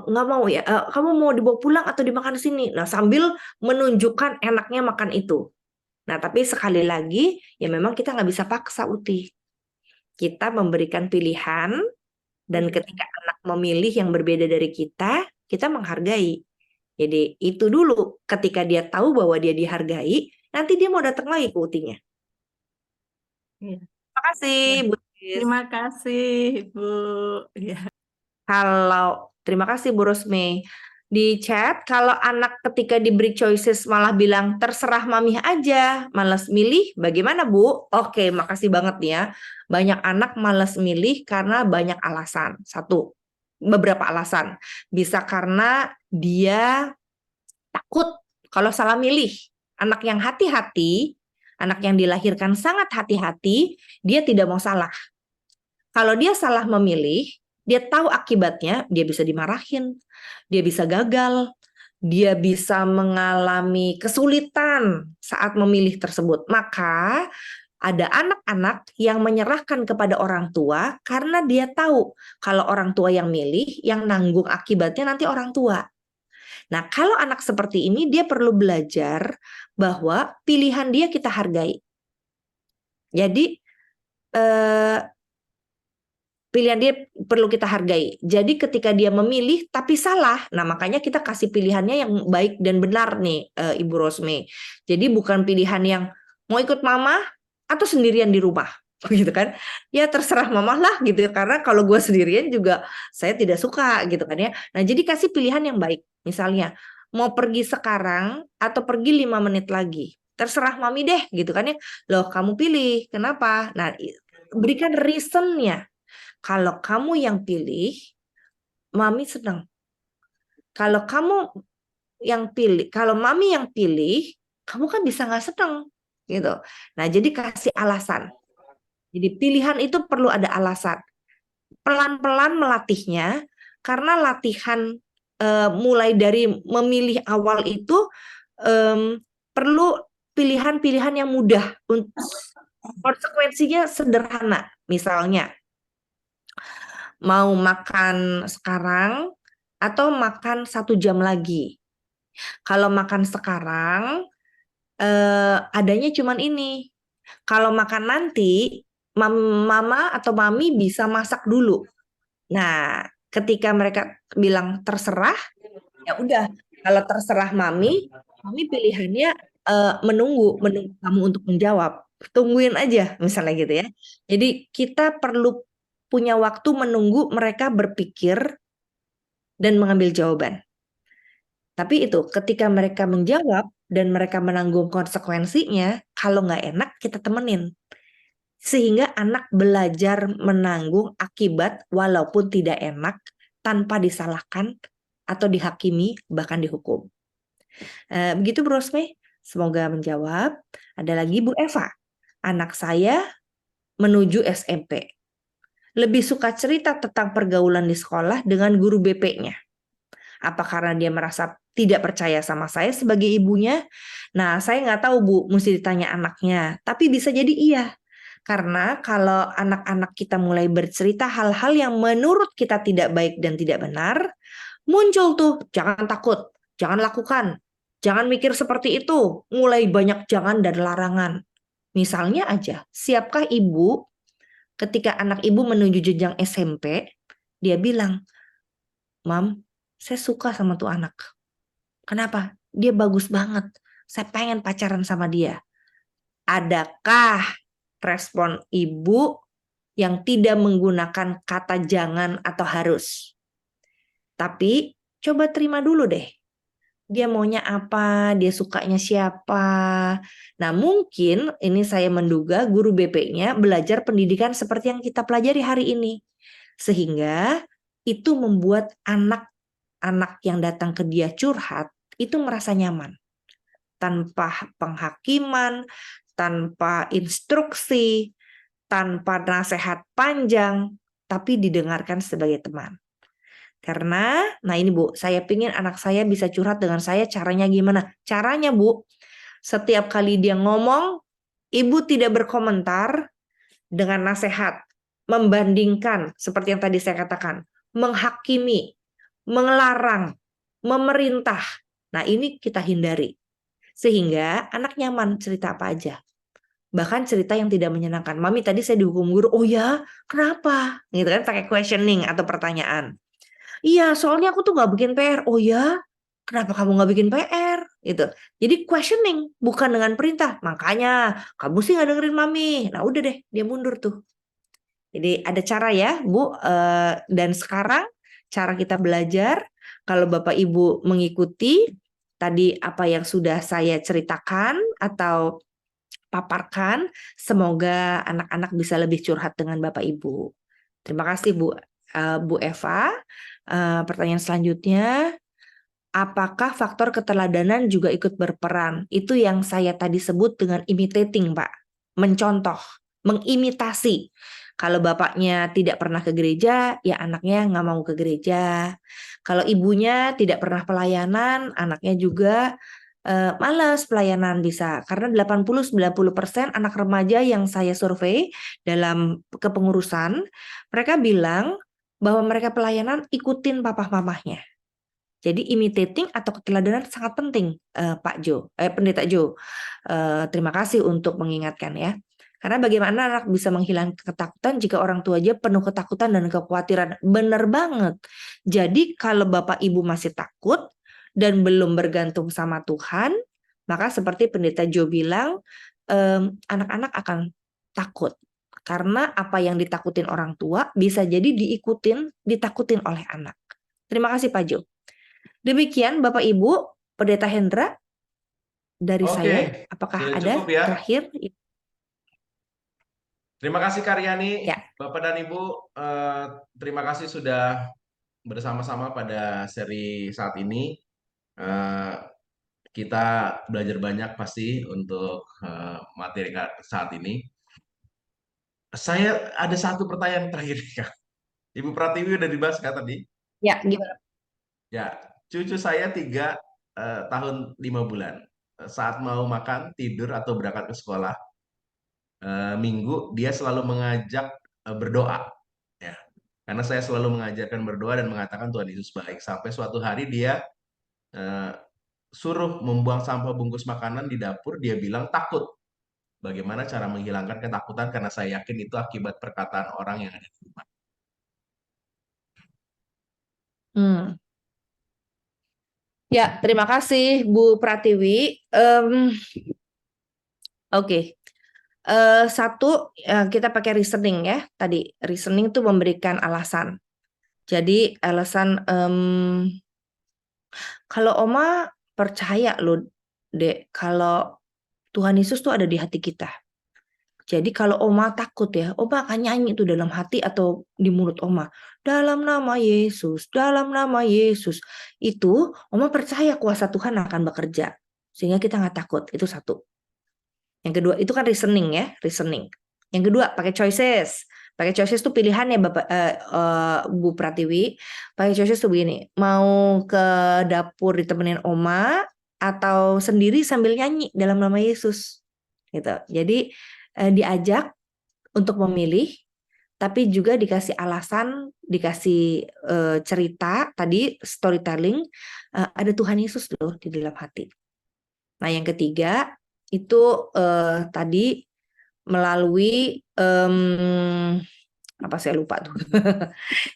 Nggak mau ya, kamu mau dibawa pulang atau dimakan sini? Nah, sambil menunjukkan enaknya makan itu. Nah, tapi sekali lagi, ya memang kita nggak bisa paksa Uti. Kita memberikan pilihan, dan ketika anak memilih yang berbeda dari kita menghargai. Jadi itu dulu, ketika dia tahu bahwa dia dihargai, nanti dia mau datang lagi ke Utinya. Iya. Terima kasih, Bu Tis. Terima kasih, Ibu. Ya. Terima kasih Bu Rosme. Di chat, kalau anak ketika diberi choices malah bilang terserah mami aja, malas milih, bagaimana Bu? Oke, makasih banget ya. Banyak anak malas milih karena banyak alasan. Beberapa alasan. Bisa karena dia takut kalau salah milih. Anak yang hati-hati, anak yang dilahirkan sangat hati-hati, dia tidak mau salah. Kalau dia salah memilih, dia tahu akibatnya, dia bisa dimarahin, dia bisa gagal, dia bisa mengalami kesulitan saat memilih tersebut. Maka ada anak-anak yang menyerahkan kepada orang tua karena dia tahu kalau orang tua yang milih, yang nanggung akibatnya nanti orang tua. Nah, kalau anak seperti ini, dia perlu belajar bahwa pilihan dia kita hargai. Jadi, pilihan dia perlu kita hargai. Jadi ketika dia memilih tapi salah, nah makanya kita kasih pilihannya yang baik dan benar nih, Ibu Rosme. Jadi bukan pilihan yang mau ikut mama atau sendirian di rumah, gitu kan? Ya terserah mama lah gitu ya, karena kalau gue sendirian juga saya tidak suka gitu kan ya. Nah jadi kasih pilihan yang baik. Misalnya mau pergi sekarang atau pergi 5 menit lagi, terserah mami deh gitu kan ya. Loh kamu pilih, kenapa? Nah berikan reasonnya. Kalau kamu yang pilih, mami senang. Kalau kamu yang pilih, kalau mami yang pilih, kamu kan bisa nggak senang, gitu. Nah, jadi kasih alasan. Jadi pilihan itu perlu ada alasan. Pelan-pelan melatihnya, karena latihan mulai dari memilih awal itu perlu pilihan-pilihan yang mudah. Konsekuensinya sederhana, misalnya. Mau makan sekarang atau makan 1 jam lagi. Kalau makan sekarang, adanya cuman ini. Kalau makan nanti, mama atau mami bisa masak dulu. Nah, ketika mereka bilang terserah, ya udah. Kalau terserah mami pilihannya menunggu kamu untuk menjawab. Tungguin aja, misalnya gitu ya. Jadi kita perlu punya waktu menunggu mereka berpikir dan mengambil jawaban. Tapi itu ketika mereka menjawab dan mereka menanggung konsekuensinya, kalau nggak enak kita temenin. Sehingga anak belajar menanggung akibat walaupun tidak enak tanpa disalahkan atau dihakimi bahkan dihukum. Begitu Bro Rosme, semoga menjawab. Ada lagi Bu Eva, anak saya menuju SMP. Lebih suka cerita tentang pergaulan di sekolah dengan guru BP-nya. Apa karena dia merasa tidak percaya sama saya sebagai ibunya? Nah, saya nggak tahu Bu, mesti ditanya anaknya. Tapi bisa jadi iya. Karena kalau anak-anak kita mulai bercerita hal-hal yang menurut kita tidak baik dan tidak benar, muncul tuh, jangan takut, jangan lakukan, jangan mikir seperti itu, mulai banyak jangan dan larangan. Misalnya aja, siapkah ibu ketika anak ibu menuju jenjang SMP, dia bilang, Mam, saya suka sama tuh anak. Kenapa? Dia bagus banget. Saya pengen pacaran sama dia. Adakah respon ibu yang tidak menggunakan kata jangan atau harus? Tapi coba terima dulu deh. Dia maunya apa, dia sukanya siapa. Nah mungkin ini saya menduga guru BP-nya belajar pendidikan seperti yang kita pelajari hari ini. Sehingga itu membuat anak-anak yang datang ke dia curhat itu merasa nyaman. Tanpa penghakiman, tanpa instruksi, tanpa nasihat panjang, tapi didengarkan sebagai teman. Karena, nah ini Bu, saya pingin anak saya bisa curhat dengan saya, caranya gimana? Caranya Bu, setiap kali dia ngomong, ibu tidak berkomentar dengan nasihat, membandingkan, seperti yang tadi saya katakan, menghakimi, melarang, memerintah. Nah ini kita hindari. Sehingga anak nyaman cerita apa aja. Bahkan cerita yang tidak menyenangkan. Mami tadi saya dihukum guru, oh ya kenapa? Gitu kan, pakai questioning atau pertanyaan. Iya, soalnya aku tuh nggak bikin PR. Oh ya, kenapa kamu nggak bikin PR? Gitu. Jadi questioning, bukan dengan perintah. Makanya kamu sih nggak dengerin mami. Nah udah deh, dia mundur tuh. Jadi ada cara ya, Bu. Dan sekarang cara kita belajar, kalau Bapak Ibu mengikuti tadi apa yang sudah saya ceritakan atau paparkan, semoga anak-anak bisa lebih curhat dengan Bapak Ibu. Terima kasih Bu Eva. Pertanyaan selanjutnya, apakah faktor keteladanan juga ikut berperan? Itu yang saya tadi sebut dengan imitating, Pak. Mencontoh, mengimitasi. Kalau bapaknya tidak pernah ke gereja, ya anaknya nggak mau ke gereja. Kalau ibunya tidak pernah pelayanan, anaknya juga malas pelayanan bisa. Karena 80-90% anak remaja yang saya survei dalam kepengurusan, mereka bilang bahwa mereka pelayanan ikutin papa mamahnya. Jadi imitating atau keteladanan sangat penting, Pendeta Jo. Terima kasih untuk mengingatkan ya. Karena bagaimana anak bisa menghilangkan ketakutan jika orang tua aja penuh ketakutan dan kekhawatiran. Benar banget. Jadi kalau Bapak Ibu masih takut dan belum bergantung sama Tuhan, maka seperti Pendeta Jo bilang, anak-anak akan takut. Karena apa yang ditakutin orang tua bisa jadi ditakutin oleh anak. Terima kasih Pak Jo. Demikian Bapak Ibu, Pendeta Hendra dari saya. Apakah sudah ada cukup ya? terakhir? Terima kasih Karyani, Ya. Bapak dan Ibu. Terima kasih sudah bersama-sama pada seri saat ini. Kita belajar banyak pasti untuk materi saat ini. Saya ada satu pertanyaan terakhir, Kak. Ibu Pratiwi udah dibahas Kak tadi? Ya, gimana? Ya, cucu saya 3 tahun 5 bulan. Saat mau makan, tidur, atau berangkat ke sekolah, minggu dia selalu mengajak berdoa. Ya. Karena saya selalu mengajarkan berdoa dan mengatakan Tuhan Yesus baik. Sampai suatu hari dia suruh membuang sampah bungkus makanan di dapur, dia bilang takut. bagaimana cara menghilangkan ketakutan karena saya yakin itu akibat perkataan orang yang ada di rumah. Hmm. Ya, terima kasih Bu Pratiwi. Oke. Satu, kita pakai reasoning ya. Tadi reasoning itu memberikan alasan. Jadi alasan kalau Oma percaya loh, Dek, kalau Tuhan Yesus tuh ada di hati kita. Jadi kalau Oma takut ya, Oma akan nyanyi itu dalam hati atau di mulut Oma. Dalam nama Yesus, dalam nama Yesus. Itu Oma percaya kuasa Tuhan akan bekerja. Sehingga kita nggak takut. Itu satu. Yang kedua, itu kan reasoning ya, reasoning. Yang kedua, pakai choices. Pakai choices itu pilihan ya Bu Pratiwi. Pakai choices tuh begini, mau ke dapur ditemenin Oma atau sendiri sambil nyanyi dalam nama Yesus. Gitu. Jadi diajak untuk memilih, tapi juga dikasih alasan, dikasih cerita tadi storytelling, ada Tuhan Yesus loh di dalam hati. Nah, yang ketiga itu tadi melalui apa saya lupa tuh.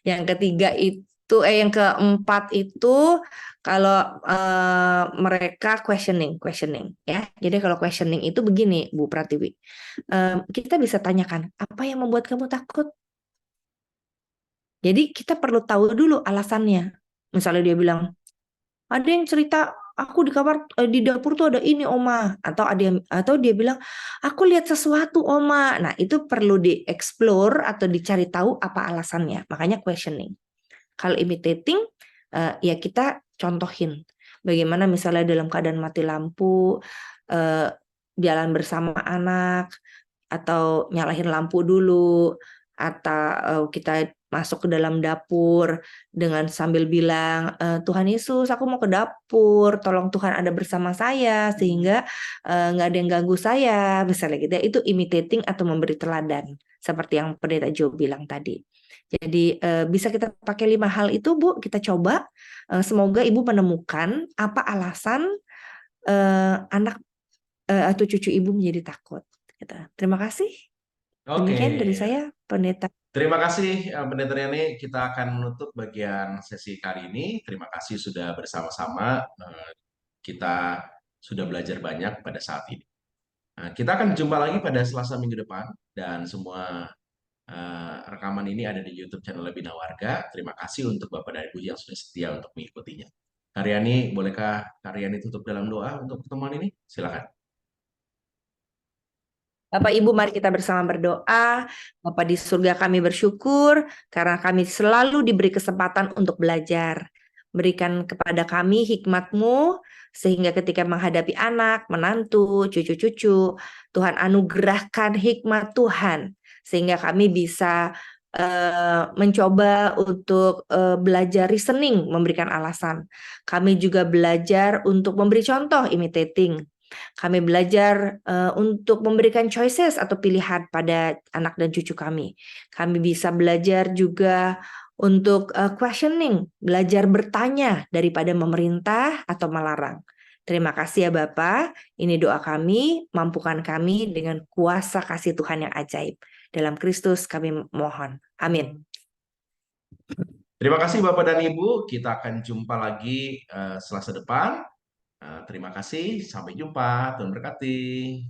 Yang ketiga itu yang keempat itu kalau mereka questioning ya. Jadi kalau questioning itu begini Bu Pratiwi. Kita bisa tanyakan, apa yang membuat kamu takut? Jadi kita perlu tahu dulu alasannya. Misalnya dia bilang, ada yang cerita aku di kamar di dapur tuh ada ini Oma, atau dia bilang aku lihat sesuatu Oma. Nah, itu perlu dieksplor atau dicari tahu apa alasannya. Makanya questioning. Kalau imitating ya kita contohin. Bagaimana misalnya dalam keadaan mati lampu jalan bersama anak atau nyalahin lampu dulu atau kita masuk ke dalam dapur dengan sambil bilang Tuhan Yesus aku mau ke dapur, tolong Tuhan ada bersama saya sehingga nggak ada yang ganggu saya, misalnya gitu ya. Itu imitating atau memberi teladan seperti yang Pendeta Jo bilang tadi. Jadi bisa kita pakai 5 hal itu Bu, kita coba. Semoga Ibu menemukan apa alasan anak atau cucu Ibu menjadi takut. Gitu. Terima kasih. Demikian dari saya, Pendeta. Terima kasih Pendeta Yani. Kita akan menutup bagian sesi kali ini. Terima kasih sudah bersama-sama. Kita sudah belajar banyak pada saat ini. Kita akan jumpa lagi pada Selasa minggu depan. Dan semua rekaman ini ada di YouTube channel Bina Warga. Terima kasih untuk Bapak dan Ibu yang sudah setia untuk mengikutinya. Karyani, bolehkah Karyani tutup dalam doa untuk pertemuan ini? Silakan. Bapak Ibu, mari kita bersama berdoa. Bapak di surga, kami bersyukur karena kami selalu diberi kesempatan untuk belajar. Berikan kepada kami hikmat-Mu sehingga ketika menghadapi anak, menantu, cucu-cucu, Tuhan anugerahkan hikmat Tuhan sehingga kami bisa mencoba untuk belajar reasoning, memberikan alasan. Kami juga belajar untuk memberi contoh, imitating. Kami belajar untuk memberikan choices atau pilihan pada anak dan cucu kami. Kami bisa belajar juga untuk questioning, belajar bertanya daripada memerintah atau melarang. Terima kasih ya Bapak. Ini doa kami, mampukan kami dengan kuasa kasih Tuhan yang ajaib. Dalam Kristus kami mohon. Amin. Terima kasih Bapak dan Ibu. Kita akan jumpa lagi Selasa depan. Terima kasih, sampai jumpa. Tuhan berkati.